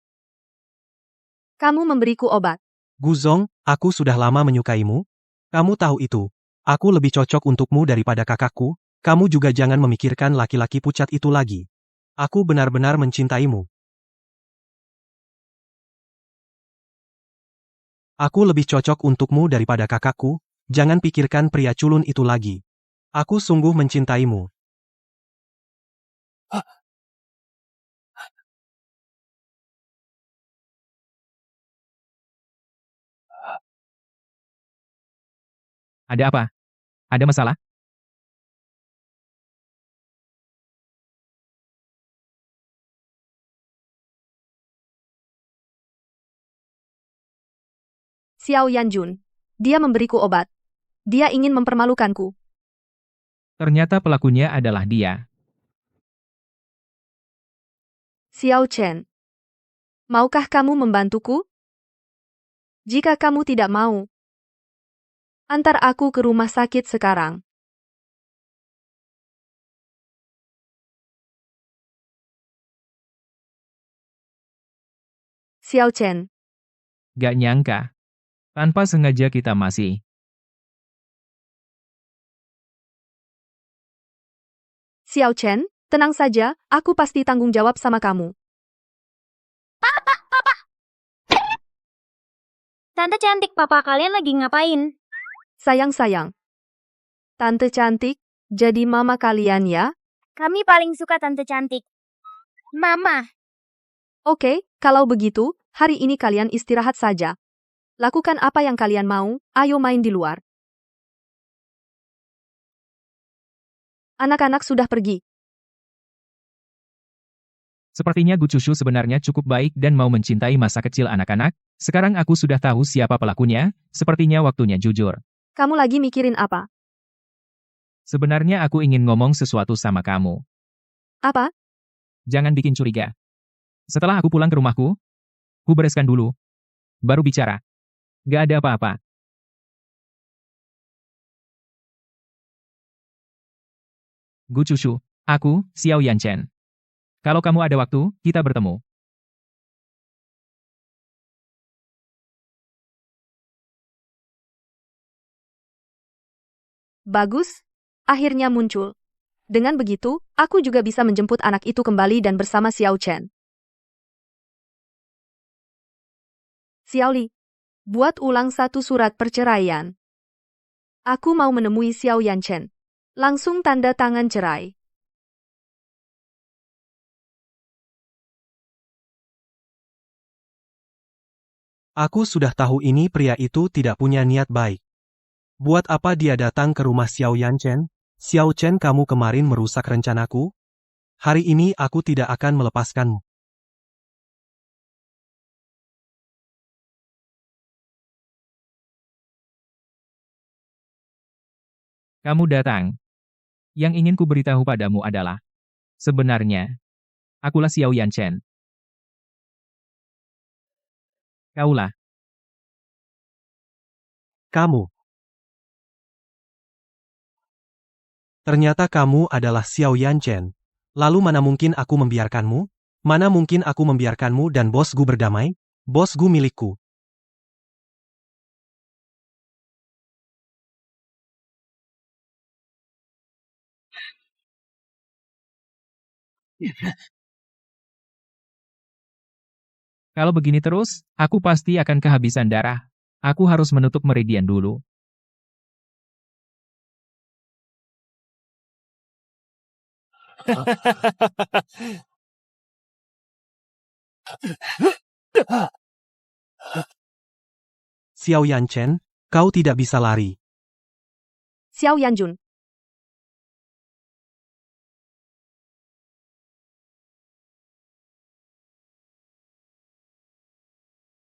Kamu memberiku obat. Guzong, aku sudah lama menyukaimu. Kamu tahu itu. Aku lebih cocok untukmu daripada kakakku. Kamu juga jangan memikirkan laki-laki pucat itu lagi. Aku benar-benar mencintaimu. Aku lebih cocok untukmu daripada kakakku. Jangan pikirkan pria culun itu lagi. Aku sungguh mencintaimu. Ada apa? Ada masalah? Xiao Yanjun. Dia memberiku obat. Dia ingin mempermalukanku. Ternyata pelakunya adalah dia. Xiao Chen. Maukah kamu membantuku? Jika kamu tidak mau, antar aku ke rumah sakit sekarang. Xiao Chen. Gak nyangka. Tanpa sengaja kita masih. Xiao Chen, tenang saja, aku pasti tanggung jawab sama kamu. Tante cantik, papa kalian lagi ngapain? Sayang-sayang. Tante cantik, jadi mama kalian ya? Kami paling suka tante cantik. Mama. Oke, kalau begitu, hari ini kalian istirahat saja. Lakukan apa yang kalian mau, ayo main di luar. Anak-anak sudah pergi. Sepertinya Gu Chushu sebenarnya cukup baik dan mau mencintai masa kecil anak-anak. Sekarang aku sudah tahu siapa pelakunya, sepertinya waktunya jujur. Kamu lagi mikirin apa? Sebenarnya aku ingin ngomong sesuatu sama kamu. Apa? Jangan bikin curiga. Setelah aku pulang ke rumahku, ku bereskan dulu. Baru bicara. Gak ada apa-apa. Gu Chushu, aku, Xiao Yanchen. Kalau kamu ada waktu, kita bertemu. Bagus. Akhirnya muncul. Dengan begitu, aku juga bisa menjemput anak itu kembali dan bersama Xiao Chen. Xiao Li, buat ulang satu surat perceraian. Aku mau menemui Xiao Yanchen. Langsung tanda tangan cerai. Aku sudah tahu ini pria itu tidak punya niat baik. Buat apa dia datang ke rumah Xiao Yanchen? Xiao Chen, kamu kemarin merusak rencanaku? Hari ini aku tidak akan melepaskanmu. Kamu datang. Yang ingin ku beritahu padamu adalah, sebenarnya, akulah Xiao Yanchen. Kaulah. Kamu. Ternyata kamu adalah Xiao Yanchen. Lalu mana mungkin aku membiarkanmu? Mana mungkin aku membiarkanmu dan bos Gu berdamai? Bos Gu milikku. Kalau begini terus, aku pasti akan kehabisan darah. Aku harus menutup meridian dulu. Xiao Yanchen, kau tidak bisa lari. Xiao Yanjun.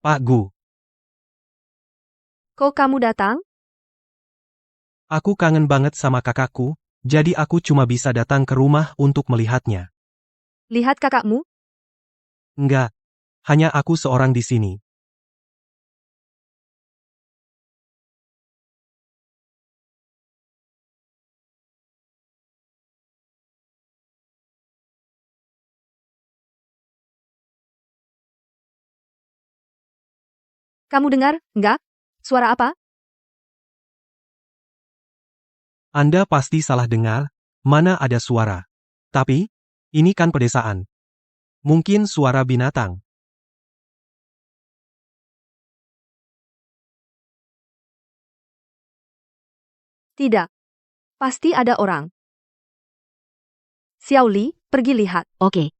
Pak Gu, Kok kamu datang? aku kangen banget sama kakakku, jadi aku cuma bisa datang ke rumah untuk melihatnya. Lihat kakakmu? Enggak, hanya aku seorang di sini. Kamu dengar, enggak? Suara apa? Anda pasti salah dengar, mana ada suara. Tapi, ini kan pedesaan. Mungkin suara binatang. Tidak. Pasti ada orang. Xiao Li, pergi lihat. Oke.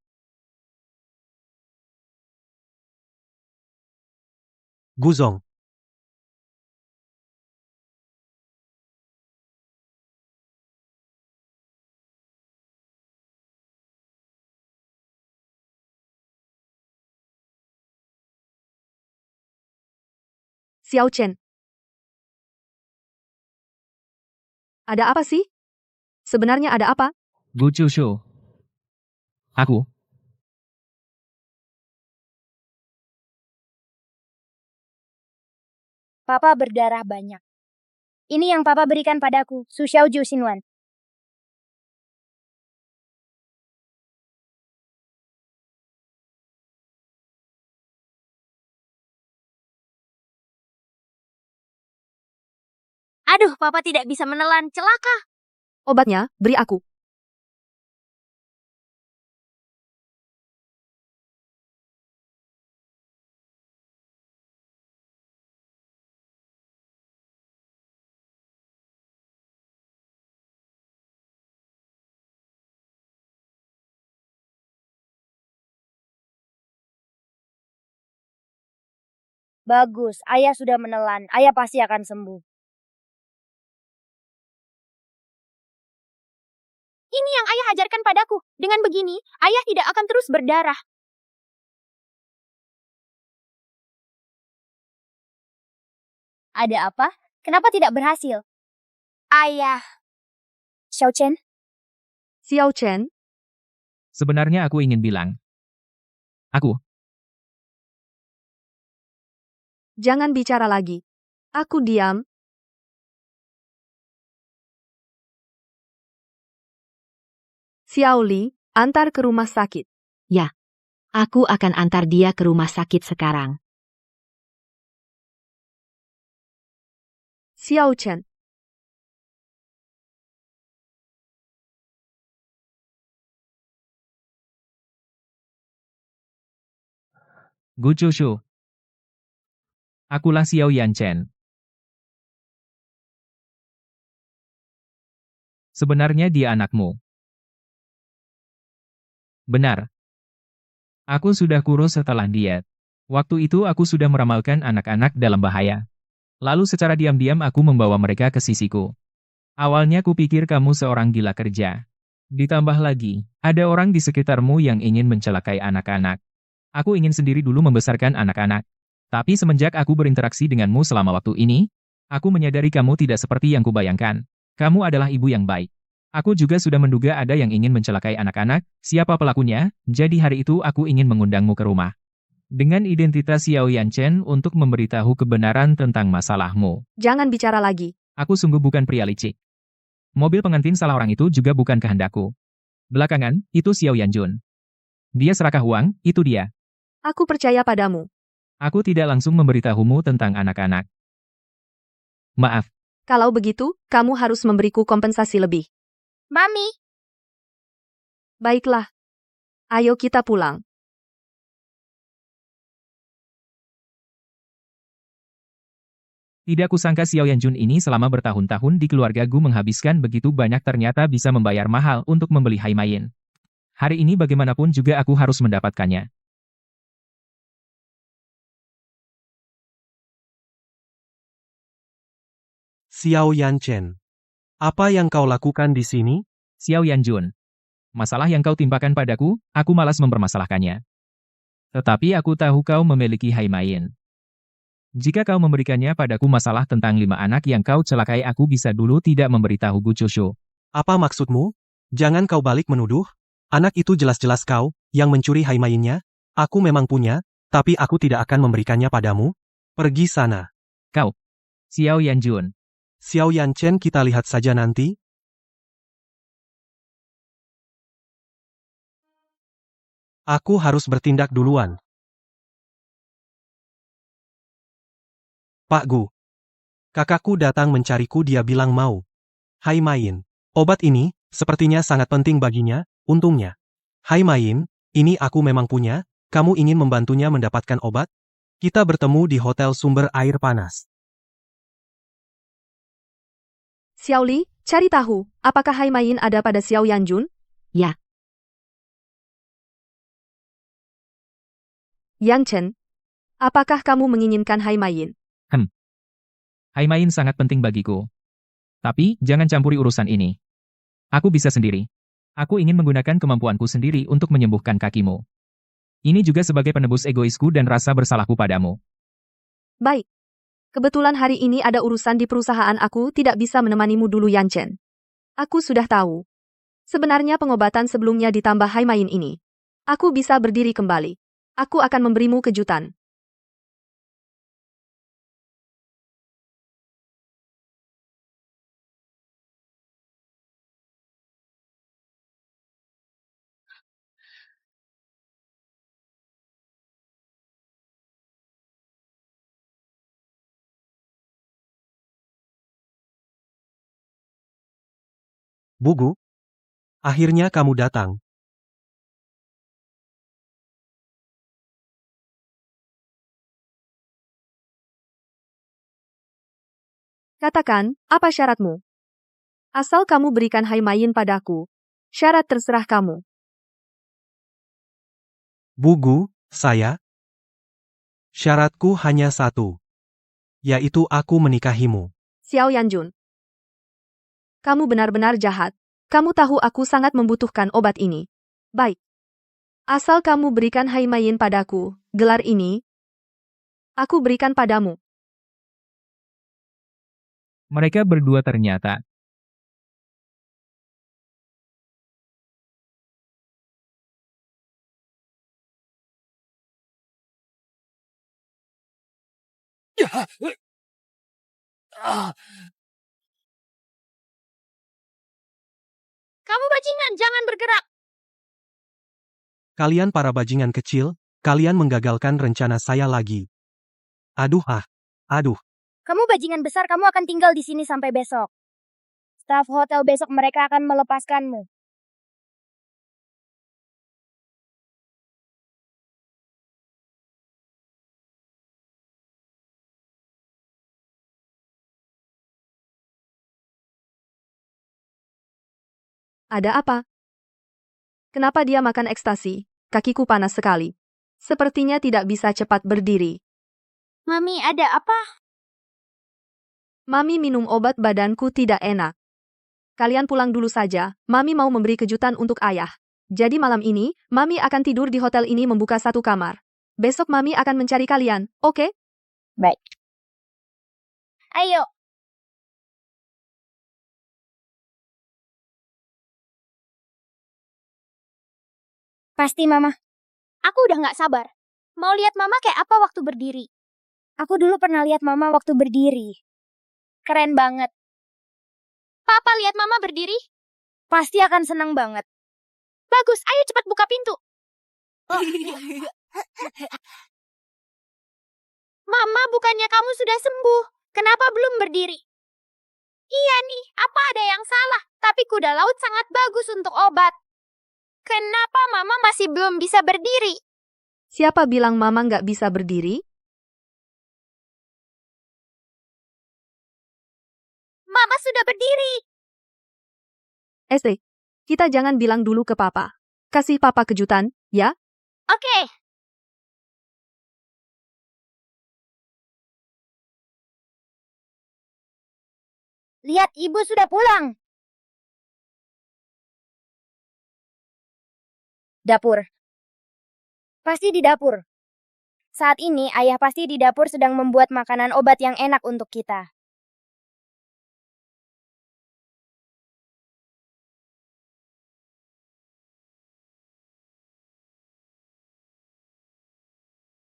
Guzong. Xiao Chen. Ada apa sih? Sebenarnya ada apa? Gu Chushu. Aku. Papa berdarah banyak. Ini yang papa berikan padaku, Su Xiaoju Xinwan. Aduh, papa tidak bisa menelan, celaka. Obatnya, beri aku. Bagus, ayah sudah menelan. Ayah pasti akan sembuh. Ini yang ayah ajarkan padaku. Dengan begini, ayah tidak akan terus berdarah. Ada apa? Kenapa tidak berhasil? Ayah. Xiao Chen? Xiao Chen, Sebenarnya aku ingin bilang. Aku. jangan bicara lagi. Aku diam. Xiao Li, antar ke rumah sakit. Ya. Aku akan antar dia ke rumah sakit sekarang. Xiao Chen. Gu Chushu. Akulah Xiao Yanchen. Sebenarnya dia anakmu. Benar. Aku sudah kurus setelah diet. Waktu itu aku sudah meramalkan anak-anak dalam bahaya. Lalu secara diam-diam aku membawa mereka ke sisiku. Awalnya kupikir kamu seorang gila kerja. Ditambah lagi, ada orang di sekitarmu yang ingin mencelakai anak-anak. Aku ingin sendiri dulu membesarkan anak-anak. Tapi semenjak aku berinteraksi denganmu selama waktu ini, aku menyadari kamu tidak seperti yang kubayangkan. Kamu adalah ibu yang baik. Aku juga sudah menduga ada yang ingin mencelakai anak-anak, siapa pelakunya, jadi hari itu aku ingin mengundangmu ke rumah. Dengan identitas Xiao Yanchen untuk memberitahu kebenaran tentang masalahmu. Jangan bicara lagi. Aku sungguh bukan pria licik. Mobil pengantin salah orang itu juga bukan kehendakku. Belakangan, itu Xiao Yanjun. Dia serakah uang, itu dia. Aku percaya padamu. Aku tidak langsung memberitahumu tentang anak-anak. Maaf. Kalau begitu, kamu harus memberiku kompensasi lebih. Mami. Baiklah. Ayo kita pulang. Tidak kusangka Xiao Yanjun ini selama bertahun-tahun di keluarga Gu menghabiskan begitu banyak ternyata bisa membayar mahal untuk membeli Haimayin. Hari ini bagaimanapun juga aku harus mendapatkannya. Xiao Yanchen. Apa yang kau lakukan di sini? Xiao Yanjun. Masalah yang kau timpakan padaku, aku malas mempermasalahkannya. Tetapi aku tahu kau memiliki Haimayin. Jika kau memberikannya padaku masalah tentang 5 anak yang kau celakai aku bisa dulu tidak memberitahu Gu Chushu. Apa maksudmu? Jangan kau balik menuduh. Anak itu jelas-jelas kau, yang mencuri Haimayinnya. Aku memang punya, tapi aku tidak akan memberikannya padamu. Pergi sana. Kau. Xiao Yanjun. Xiao Yanchen kita lihat saja nanti. Aku harus bertindak duluan. Pak Gu. Kakakku datang mencariku, dia bilang mau. Hai Main. Obat ini, sepertinya sangat penting baginya, untungnya. Hai Main, ini aku memang punya, kamu ingin membantunya mendapatkan obat? Kita bertemu di Hotel Sumber Air Panas. Xiao Li, cari tahu, apakah Hai Main ada pada Xiao Yanjun? Ya. Yang Chen, apakah kamu menginginkan Hai Main? Hai Main sangat penting bagiku. Tapi, jangan campuri urusan ini. Aku bisa sendiri. Aku ingin menggunakan kemampuanku sendiri untuk menyembuhkan kakimu. Ini juga sebagai penebus egoisku dan rasa bersalahku padamu. Baik. Kebetulan hari ini ada urusan di perusahaan, aku tidak bisa menemanimu dulu Yang Chen. Aku sudah tahu. Sebenarnya pengobatan sebelumnya ditambah Hai Main ini. Aku bisa berdiri kembali. Aku akan memberimu kejutan. Bu Gu, akhirnya kamu datang. Katakan, apa syaratmu? Asal kamu berikan Hai Main padaku. Syarat terserah kamu. Bu Gu, syaratku hanya satu. Yaitu aku menikahimu. Xiao Yanjun. Kamu benar-benar jahat. Kamu tahu aku sangat membutuhkan obat ini. Baik. Asal kamu berikan Hai Main padaku, gelar ini, aku berikan padamu. Mereka berdua ternyata Kamu bajingan, jangan bergerak. Kalian para bajingan kecil, kalian menggagalkan rencana saya lagi. Aduh. Kamu bajingan besar, kamu akan tinggal di sini sampai besok. Staf hotel besok mereka akan melepaskanmu. Ada apa? Kenapa dia makan ekstasi? Kakiku panas sekali. Sepertinya tidak bisa cepat berdiri. Mami, ada apa? Mami minum obat, badanku tidak enak. Kalian pulang dulu saja, Mami mau memberi kejutan untuk ayah. Jadi malam ini, Mami akan tidur di hotel ini membuka satu kamar. Besok Mami akan mencari kalian, oke? Baik. Ayo. Pasti Mama. Aku udah gak sabar. Mau lihat Mama kayak apa waktu berdiri. Aku dulu pernah lihat Mama waktu berdiri. Keren banget. Papa lihat Mama berdiri? Pasti akan senang banget. Bagus, ayo cepat buka pintu. Mama, bukannya kamu sudah sembuh? Kenapa belum berdiri? Iya nih, apa ada yang salah? Tapi kuda laut sangat bagus untuk obat. Kenapa Mama masih belum bisa berdiri? Siapa bilang Mama nggak bisa berdiri? Mama sudah berdiri. Kita jangan bilang dulu ke Papa. Kasih Papa kejutan, ya? Oke. Lihat, Ibu sudah pulang. Dapur. Pasti di dapur. Saat ini, Ayah pasti di dapur sedang membuat makanan obat yang enak untuk kita.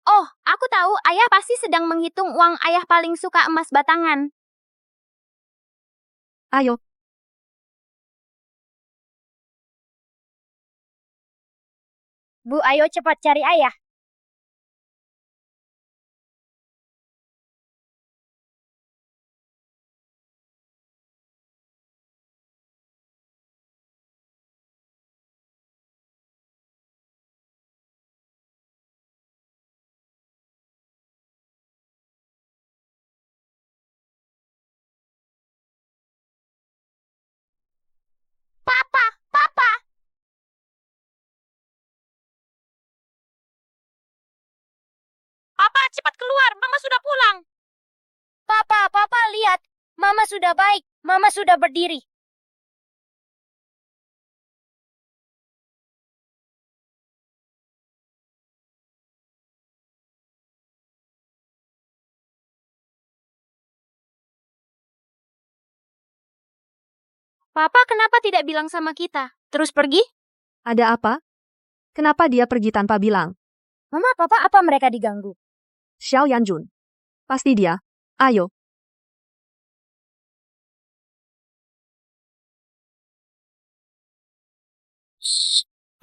Oh, aku tahu Ayah pasti sedang menghitung uang. Ayah paling suka emas batangan. Ayo. Bu, ayo cepat cari Ayah. Papa, cepat keluar. Mama sudah pulang. Papa, lihat. Mama sudah baik. Mama sudah berdiri. Papa kenapa tidak bilang sama kita? Terus pergi? Ada apa? Kenapa dia pergi tanpa bilang? Mama, Papa, apa mereka diganggu? Xiao Yanjun. Pasti dia. Ayo.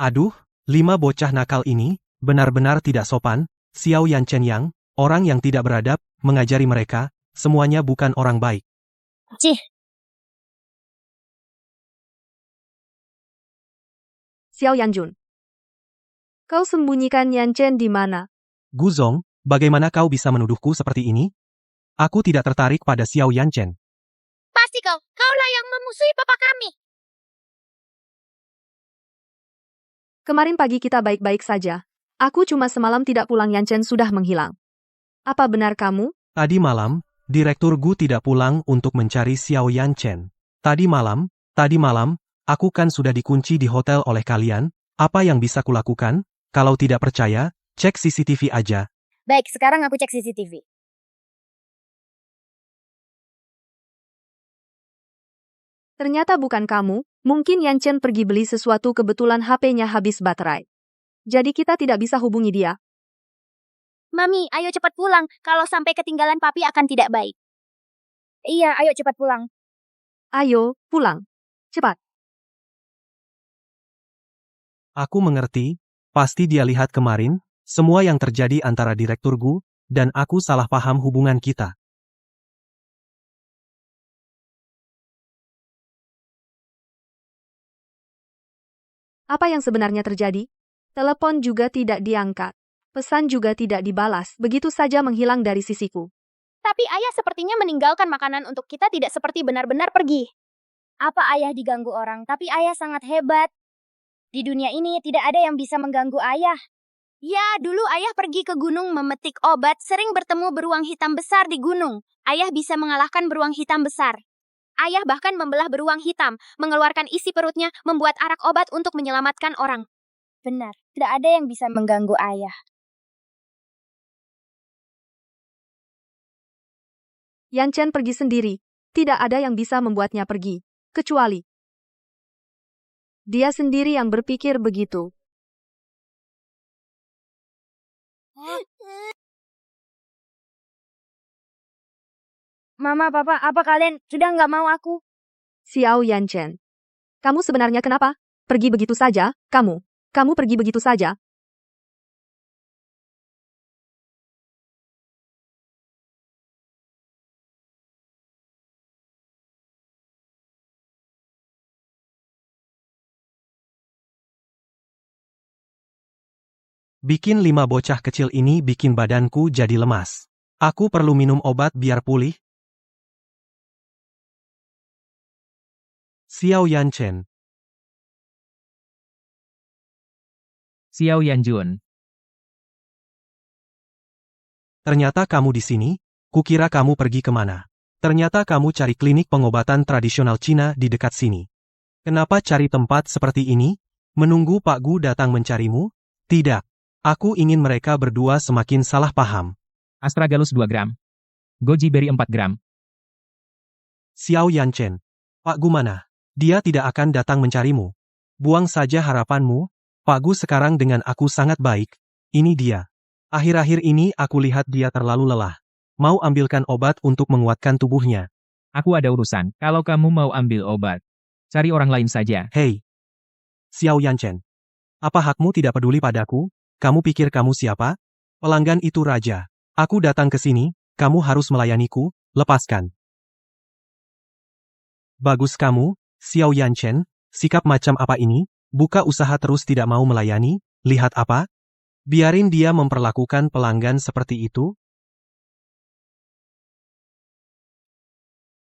Aduh, 5 bocah nakal ini, benar-benar tidak sopan. Xiao Yanchen Yang, orang yang tidak beradab, mengajari mereka, semuanya bukan orang baik. Cih, Xiao Yanjun. Kau sembunyikan Yan Chen di mana? Guzong, bagaimana kau bisa menuduhku seperti ini? Aku tidak tertarik pada Xiao Yanchen. pasti kaulah yang memusuhi papa kami. Kemarin pagi kita baik-baik saja. Aku cuma semalam tidak pulang, Yan Chen sudah menghilang. Apa benar kamu? Tadi malam, Direktur Gu tidak pulang untuk mencari Xiao Yanchen. Tadi malam, aku kan sudah dikunci di hotel oleh kalian. Apa yang bisa kulakukan? Kalau tidak percaya, cek CCTV aja. Baik, sekarang aku cek CCTV. Ternyata bukan kamu. Mungkin Yan Chen pergi beli sesuatu, kebetulan HP-nya habis baterai. Jadi kita tidak bisa hubungi dia. Mami, ayo cepat pulang. Kalau sampai ketinggalan papi akan tidak baik. Iya, ayo cepat pulang. Ayo, pulang. Cepat. Aku mengerti, pasti dia lihat kemarin, semua yang terjadi antara Direktur Gu, dan aku salah paham hubungan kita. Apa yang sebenarnya terjadi? Telepon juga tidak diangkat. Pesan juga tidak dibalas, begitu saja menghilang dari sisiku. Tapi ayah sepertinya meninggalkan makanan untuk kita, tidak seperti benar-benar pergi. Apa ayah diganggu orang? Tapi ayah sangat hebat. Di dunia ini tidak ada yang bisa mengganggu ayah. Ya, dulu ayah pergi ke gunung memetik obat, sering bertemu beruang hitam besar di gunung. Ayah bisa mengalahkan beruang hitam besar. Ayah bahkan membelah beruang hitam, mengeluarkan isi perutnya, membuat arak obat untuk menyelamatkan orang. Benar, tidak ada yang bisa mengganggu ayah. Yan Chen pergi sendiri. Tidak ada yang bisa membuatnya pergi. Kecuali dia sendiri yang berpikir begitu. Mama, Papa, apa kalian sudah nggak mau aku? Xiao Yan Chen. Kamu sebenarnya kenapa? Pergi begitu saja, kamu pergi begitu saja. Bikin 5 bocah kecil ini bikin badanku jadi lemas. Aku perlu minum obat biar pulih. Xiao Yanchen. Xiao Yanjun. Ternyata kamu di sini, kukira kamu pergi kemana. Ternyata kamu cari klinik pengobatan tradisional Cina di dekat sini. Kenapa cari tempat seperti ini? Menunggu Pak Gu datang mencarimu? Tidak. Aku ingin mereka berdua semakin salah paham. Astragalus 2 gram. Goji berry 4 gram. Xiao Yanchen. Pak Gu mana? Dia tidak akan datang mencarimu. Buang saja harapanmu. Pak Gu sekarang dengan aku sangat baik. Ini dia. Akhir-akhir ini aku lihat dia terlalu lelah. Mau ambilkan obat untuk menguatkan tubuhnya. Aku ada urusan. Kalau kamu mau ambil obat, cari orang lain saja. Hei. Xiao Yanchen. Apa hakmu tidak peduli padaku? Kamu pikir kamu siapa? Pelanggan itu raja. Aku datang ke sini, kamu harus melayaniku, lepaskan. Bagus kamu, Xiao Yanchen, sikap macam apa ini? Buka usaha terus tidak mau melayani, lihat apa? Biarin dia memperlakukan pelanggan seperti itu?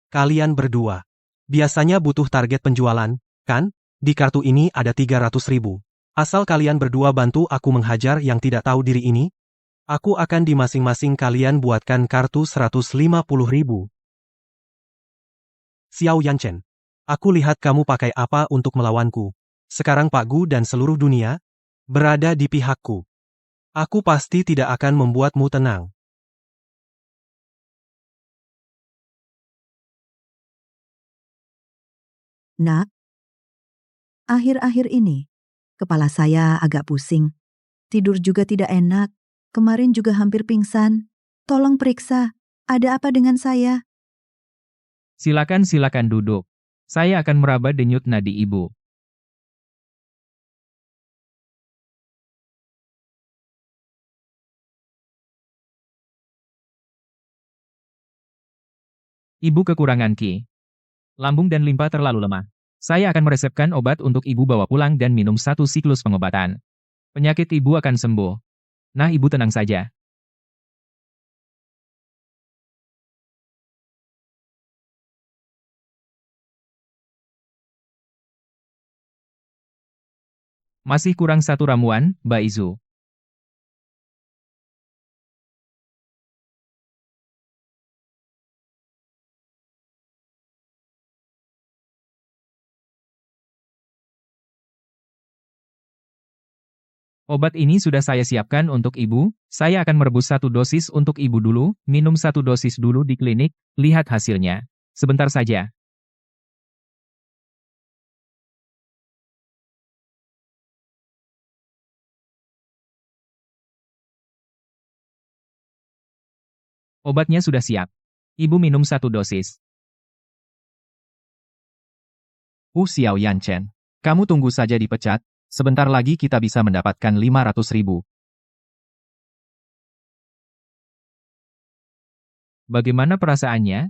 Kalian berdua. Biasanya butuh target penjualan, kan? Di kartu ini ada 300.000. Asal kalian berdua bantu aku menghajar yang tidak tahu diri ini. Aku akan di masing-masing kalian buatkan kartu 150.000. Xiao Yanchen. Aku lihat kamu pakai apa untuk melawanku. Sekarang Pak Gu dan seluruh dunia berada di pihakku. Aku pasti tidak akan membuatmu tenang. Nak, akhir-akhir ini, kepala saya agak pusing. Tidur juga tidak enak. Kemarin juga hampir pingsan. Tolong periksa, ada apa dengan saya? Silakan duduk. Saya akan meraba denyut nadi Ibu. Ibu kekurangan Qi. Lambung dan limpa terlalu lemah. Saya akan meresepkan obat untuk Ibu bawa pulang dan minum 1 siklus pengobatan. Penyakit Ibu akan sembuh. Nah, Ibu tenang saja. Masih kurang 1 ramuan, Mbak Izu. Obat ini sudah saya siapkan untuk Ibu. Saya akan merebus 1 dosis untuk Ibu dulu, minum 1 dosis dulu di klinik, lihat hasilnya. Sebentar saja. Obatnya sudah siap. Ibu minum 1 dosis. Xiao Yanchen. Kamu tunggu saja dipecat, sebentar lagi kita bisa mendapatkan 500.000. Bagaimana perasaannya?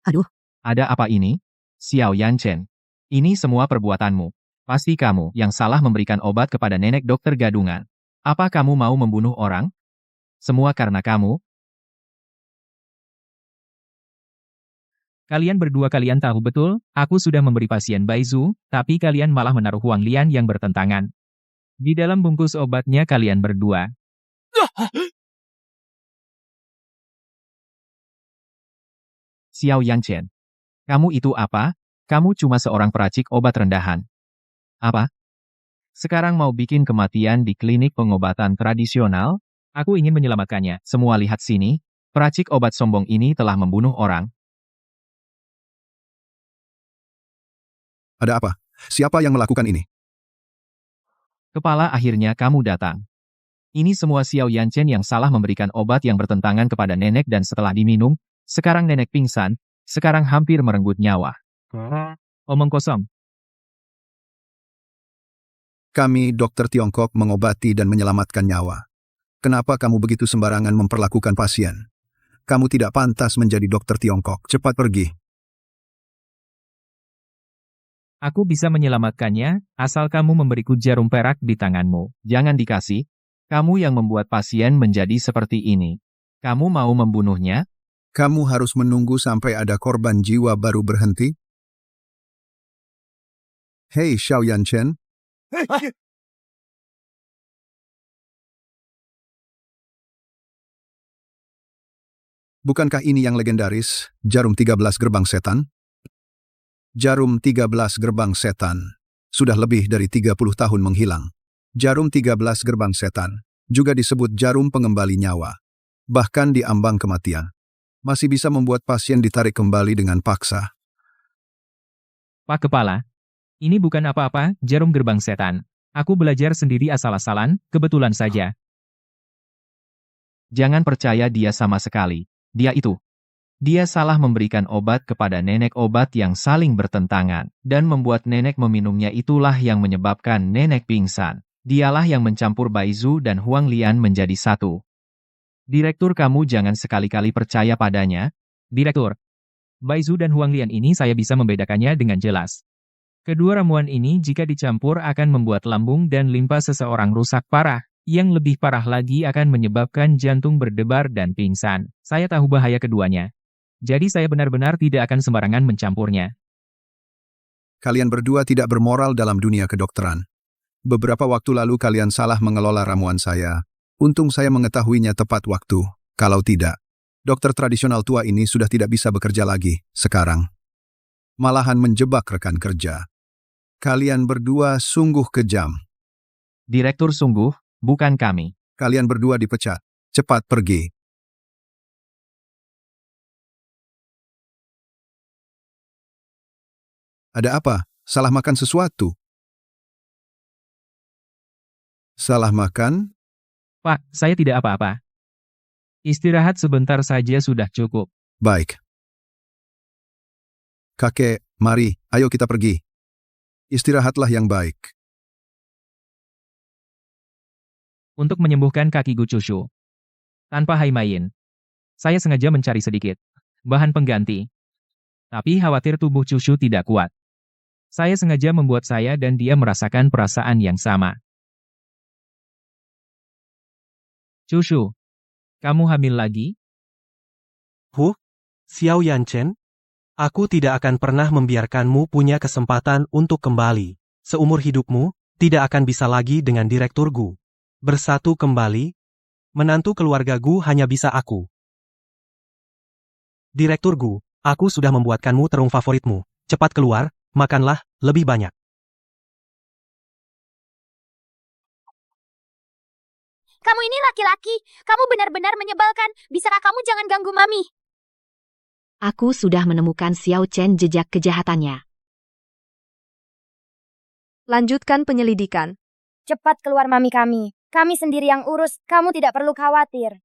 Aduh, Ada apa ini? Xiao Yanchen. Ini semua perbuatanmu. Pasti kamu yang salah memberikan obat kepada nenek dokter gadungan. Apa kamu mau membunuh orang? Semua karena kamu. Kalian berdua tahu betul, aku sudah memberi pasien Baizu, tapi kalian malah menaruh Huang Lian yang bertentangan. Di dalam bungkus obatnya kalian berdua. Xiao Yanchen. Kamu itu apa? Kamu cuma seorang peracik obat rendahan. Apa? Sekarang mau bikin kematian di klinik pengobatan tradisional? Aku ingin menyelamatkannya. Semua lihat sini, peracik obat sombong ini telah membunuh orang. Ada apa? Siapa yang melakukan ini? Kepala, akhirnya kamu datang. Ini semua Xiao Yanchen yang salah memberikan obat yang bertentangan kepada nenek dan setelah diminum, sekarang nenek pingsan, sekarang hampir merenggut nyawa. Omong kosong. Kami, dokter Tiongkok, mengobati dan menyelamatkan nyawa. Kenapa kamu begitu sembarangan memperlakukan pasien? Kamu tidak pantas menjadi dokter Tiongkok. Cepat pergi. Aku bisa menyelamatkannya, asal kamu memberiku jarum perak di tanganmu. Jangan dikasih. Kamu yang membuat pasien menjadi seperti ini. Kamu mau membunuhnya? Kamu harus menunggu sampai ada korban jiwa baru berhenti? Hei, Xiao Yanchen. Bukankah ini yang legendaris, Jarum 13 Gerbang Setan? Jarum 13 Gerbang Setan. Sudah lebih dari 30 tahun menghilang. Jarum 13 Gerbang Setan. Juga disebut jarum pengembali nyawa. Bahkan di ambang kematian. Masih bisa membuat pasien ditarik kembali dengan paksa. Pak Kepala, ini bukan apa-apa, jarum gerbang setan. Aku belajar sendiri asal-asalan, kebetulan saja. Jangan percaya dia sama sekali. Dia salah memberikan obat kepada nenek, obat yang saling bertentangan, dan membuat nenek meminumnya, itulah yang menyebabkan nenek pingsan. Dialah yang mencampur Baizu dan Huang Lian menjadi satu. Direktur, kamu jangan sekali-kali percaya padanya. Direktur, Baizu dan Huang Lian ini saya bisa membedakannya dengan jelas. Kedua ramuan ini jika dicampur akan membuat lambung dan limpa seseorang rusak parah. Yang lebih parah lagi akan menyebabkan jantung berdebar dan pingsan. Saya tahu bahaya keduanya. Jadi saya benar-benar tidak akan sembarangan mencampurnya. Kalian berdua tidak bermoral dalam dunia kedokteran. Beberapa waktu lalu kalian salah mengelola ramuan saya. Untung saya mengetahuinya tepat waktu. Kalau tidak, dokter tradisional tua ini sudah tidak bisa bekerja lagi sekarang. Malahan menjebak rekan kerja. Kalian berdua sungguh kejam. Direktur sungguh, bukan kami. Kalian berdua dipecat. Cepat pergi. Ada apa? Salah makan sesuatu? Salah makan? Pak, saya tidak apa-apa. Istirahat sebentar saja sudah cukup. Baik. Kakek, mari, ayo kita pergi. Istirahatlah yang baik. Untuk menyembuhkan kaki Gu Chushu. Tanpa Haimayin. Saya sengaja mencari sedikit bahan pengganti. Tapi khawatir tubuh Chushu tidak kuat. Saya sengaja membuat saya dan dia merasakan perasaan yang sama. Chushu, kamu hamil lagi? Xiao Yanchen? Aku tidak akan pernah membiarkanmu punya kesempatan untuk kembali. Seumur hidupmu, tidak akan bisa lagi dengan Direktur Gu. Bersatu kembali, menantu keluarga Gu hanya bisa aku. Direktur Gu, aku sudah membuatkanmu terung favoritmu. Cepat keluar, makanlah, lebih banyak. Kamu ini laki-laki. Kamu benar-benar menyebalkan. Bisakah kamu jangan ganggu Mami? Aku sudah menemukan Xiao Chen jejak kejahatannya. Lanjutkan penyelidikan. Cepat keluar Mami kami. Kami sendiri yang urus. Kamu tidak perlu khawatir.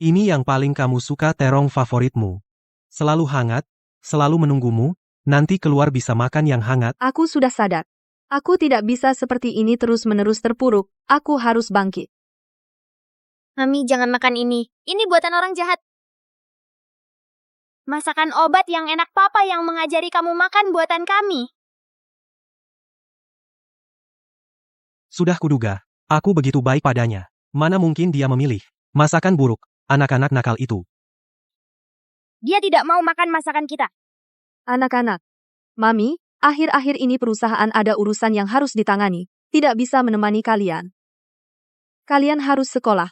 Ini yang paling kamu suka terong favoritmu. Selalu hangat, selalu menunggumu, nanti keluar bisa makan yang hangat. Aku sudah sadar. Aku tidak bisa seperti ini terus-menerus terpuruk. Aku harus bangkit. Mami, jangan makan ini. Ini buatan orang jahat. Masakan obat yang enak Papa yang mengajari kamu makan buatan kami. Sudah kuduga, aku begitu baik padanya. Mana mungkin dia memilih masakan buruk, anak-anak nakal itu. Dia tidak mau makan masakan kita. Anak-anak. Mami, akhir-akhir ini perusahaan ada urusan yang harus ditangani. Tidak bisa menemani kalian. Kalian harus sekolah.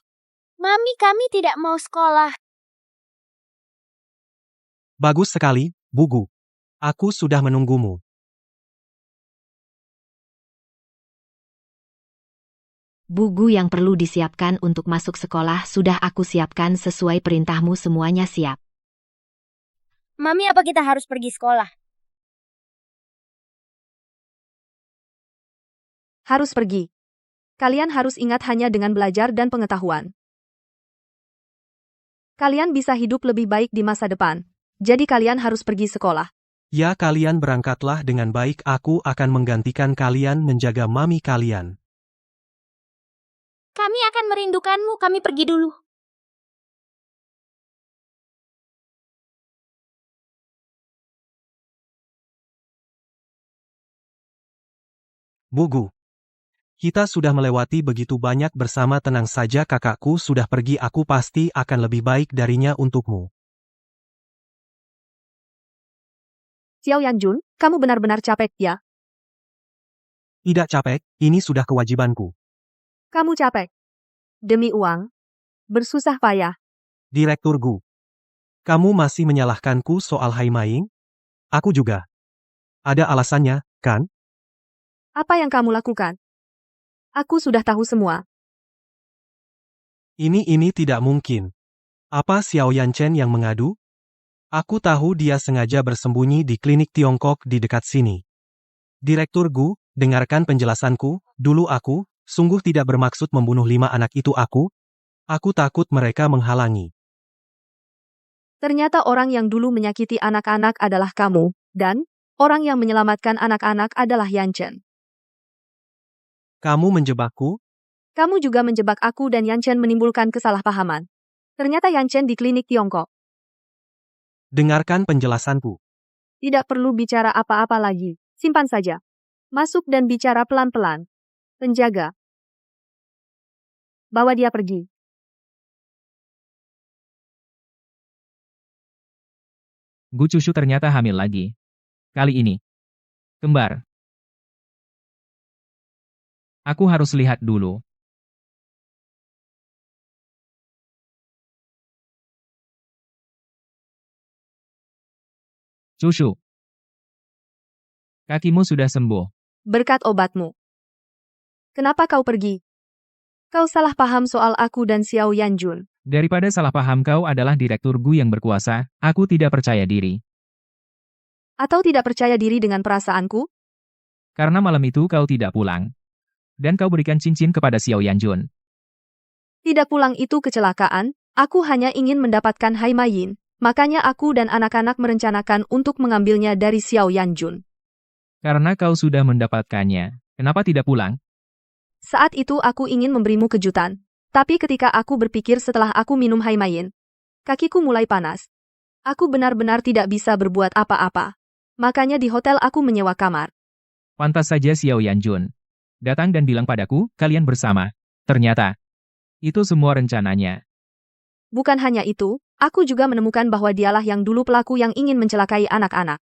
Mami, kami tidak mau sekolah. Bagus sekali, Bu Gu. Aku sudah menunggumu. Buku yang perlu disiapkan untuk masuk sekolah sudah aku siapkan sesuai perintahmu, semuanya siap. Mami, apa kita harus pergi sekolah? Harus pergi. Kalian harus ingat hanya dengan belajar dan pengetahuan. Kalian bisa hidup lebih baik di masa depan. Jadi kalian harus pergi sekolah. Ya, kalian berangkatlah dengan baik, aku akan menggantikan kalian menjaga mami kalian. Kami akan merindukanmu, kami pergi dulu. Bu Gu. Kita sudah melewati begitu banyak bersama, tenang saja, kakakku sudah pergi, aku pasti akan lebih baik darinya untukmu. Xiao Yanjun, kamu benar-benar capek, ya? Tidak capek, ini sudah kewajibanku. Kamu capek. Demi uang. Bersusah payah. Direktur Gu. Kamu masih menyalahkanku soal Haimaing? Aku juga. Ada alasannya, kan? Apa yang kamu lakukan? Aku sudah tahu semua. Ini tidak mungkin. Apa Xiao Yanchen yang mengadu? Aku tahu dia sengaja bersembunyi di klinik Tiongkok di dekat sini. Direktur Gu, dengarkan penjelasanku, dulu aku sungguh tidak bermaksud membunuh 5 anak itu. Aku takut mereka menghalangi. Ternyata orang yang dulu menyakiti anak-anak adalah kamu, dan orang yang menyelamatkan anak-anak adalah Yanchen. Kamu menjebakku? Kamu juga menjebak aku dan Yanchen menimbulkan kesalahpahaman. Ternyata Yanchen di klinik Tiongkok. Dengarkan penjelasanku. Tidak perlu bicara apa-apa lagi. Simpan saja. Masuk dan bicara pelan-pelan. Penjaga. Bawa dia pergi. Gu Chushu ternyata hamil lagi. Kali ini. Kembar. Aku harus lihat dulu. Chushu. Kakimu sudah sembuh. Berkat obatmu. Kenapa kau pergi? Kau salah paham soal aku dan Xiao Yanjun. Daripada salah paham kau adalah Direktur Gu yang berkuasa, aku tidak percaya diri. Atau tidak percaya diri dengan perasaanku? Karena malam itu kau tidak pulang. Dan kau berikan cincin kepada Xiao Yanjun. Tidak pulang itu kecelakaan, aku hanya ingin mendapatkan Haimayin. Makanya aku dan anak-anak merencanakan untuk mengambilnya dari Xiao Yanjun. Karena kau sudah mendapatkannya, kenapa tidak pulang? Saat itu aku ingin memberimu kejutan. Tapi ketika aku berpikir setelah aku minum Haimayin, kakiku mulai panas. Aku benar-benar tidak bisa berbuat apa-apa. Makanya di hotel aku menyewa kamar. Pantas saja Xiao Yanjun datang dan bilang padaku, kalian bersama. Ternyata, itu semua rencananya. Bukan hanya itu, aku juga menemukan bahwa dialah yang dulu pelaku yang ingin mencelakai anak-anak.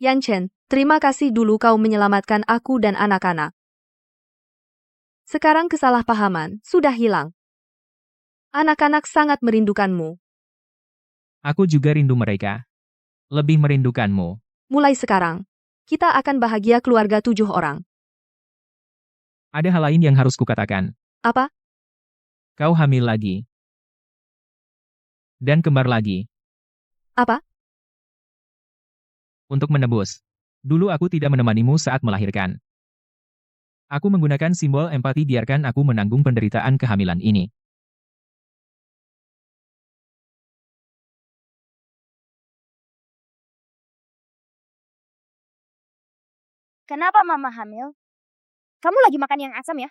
Yan Chen, terima kasih dulu kau menyelamatkan aku dan anak-anak. Sekarang kesalahpahaman sudah hilang. Anak-anak sangat merindukanmu. Aku juga rindu mereka. Lebih merindukanmu. Mulai sekarang, kita akan bahagia keluarga 7 orang. Ada hal lain yang harus kukatakan. Apa? Kau hamil lagi. Dan kembar lagi. Apa? Untuk menebus. Dulu aku tidak menemanimu saat melahirkan. Aku menggunakan simbol empati biarkan aku menanggung penderitaan kehamilan ini. Kenapa Mama hamil? Kamu lagi makan yang asam ya?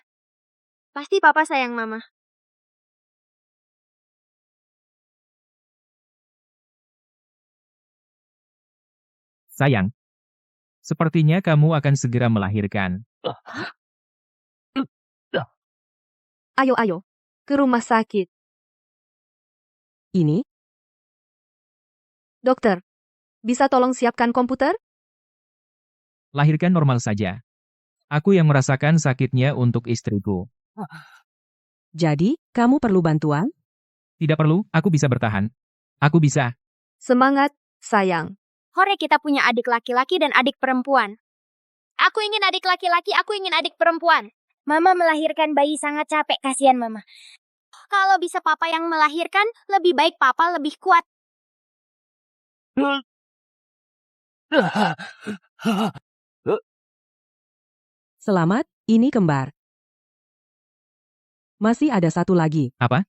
Pasti Papa sayang Mama. Sayang. Sepertinya kamu akan segera melahirkan. Ayo, ke rumah sakit. Ini? Dokter, bisa tolong siapkan komputer? Lahirkan normal saja. Aku yang merasakan sakitnya untuk istriku. Jadi, kamu perlu bantuan? Tidak perlu, aku bisa bertahan. Aku bisa. Semangat, sayang. Hore kita punya adik laki-laki dan adik perempuan. Aku ingin adik laki-laki, aku ingin adik perempuan. Mama melahirkan bayi sangat capek, kasihan Mama. Kalau bisa Papa yang melahirkan, lebih baik Papa lebih kuat. Selamat, ini kembar. Masih ada satu lagi. Apa?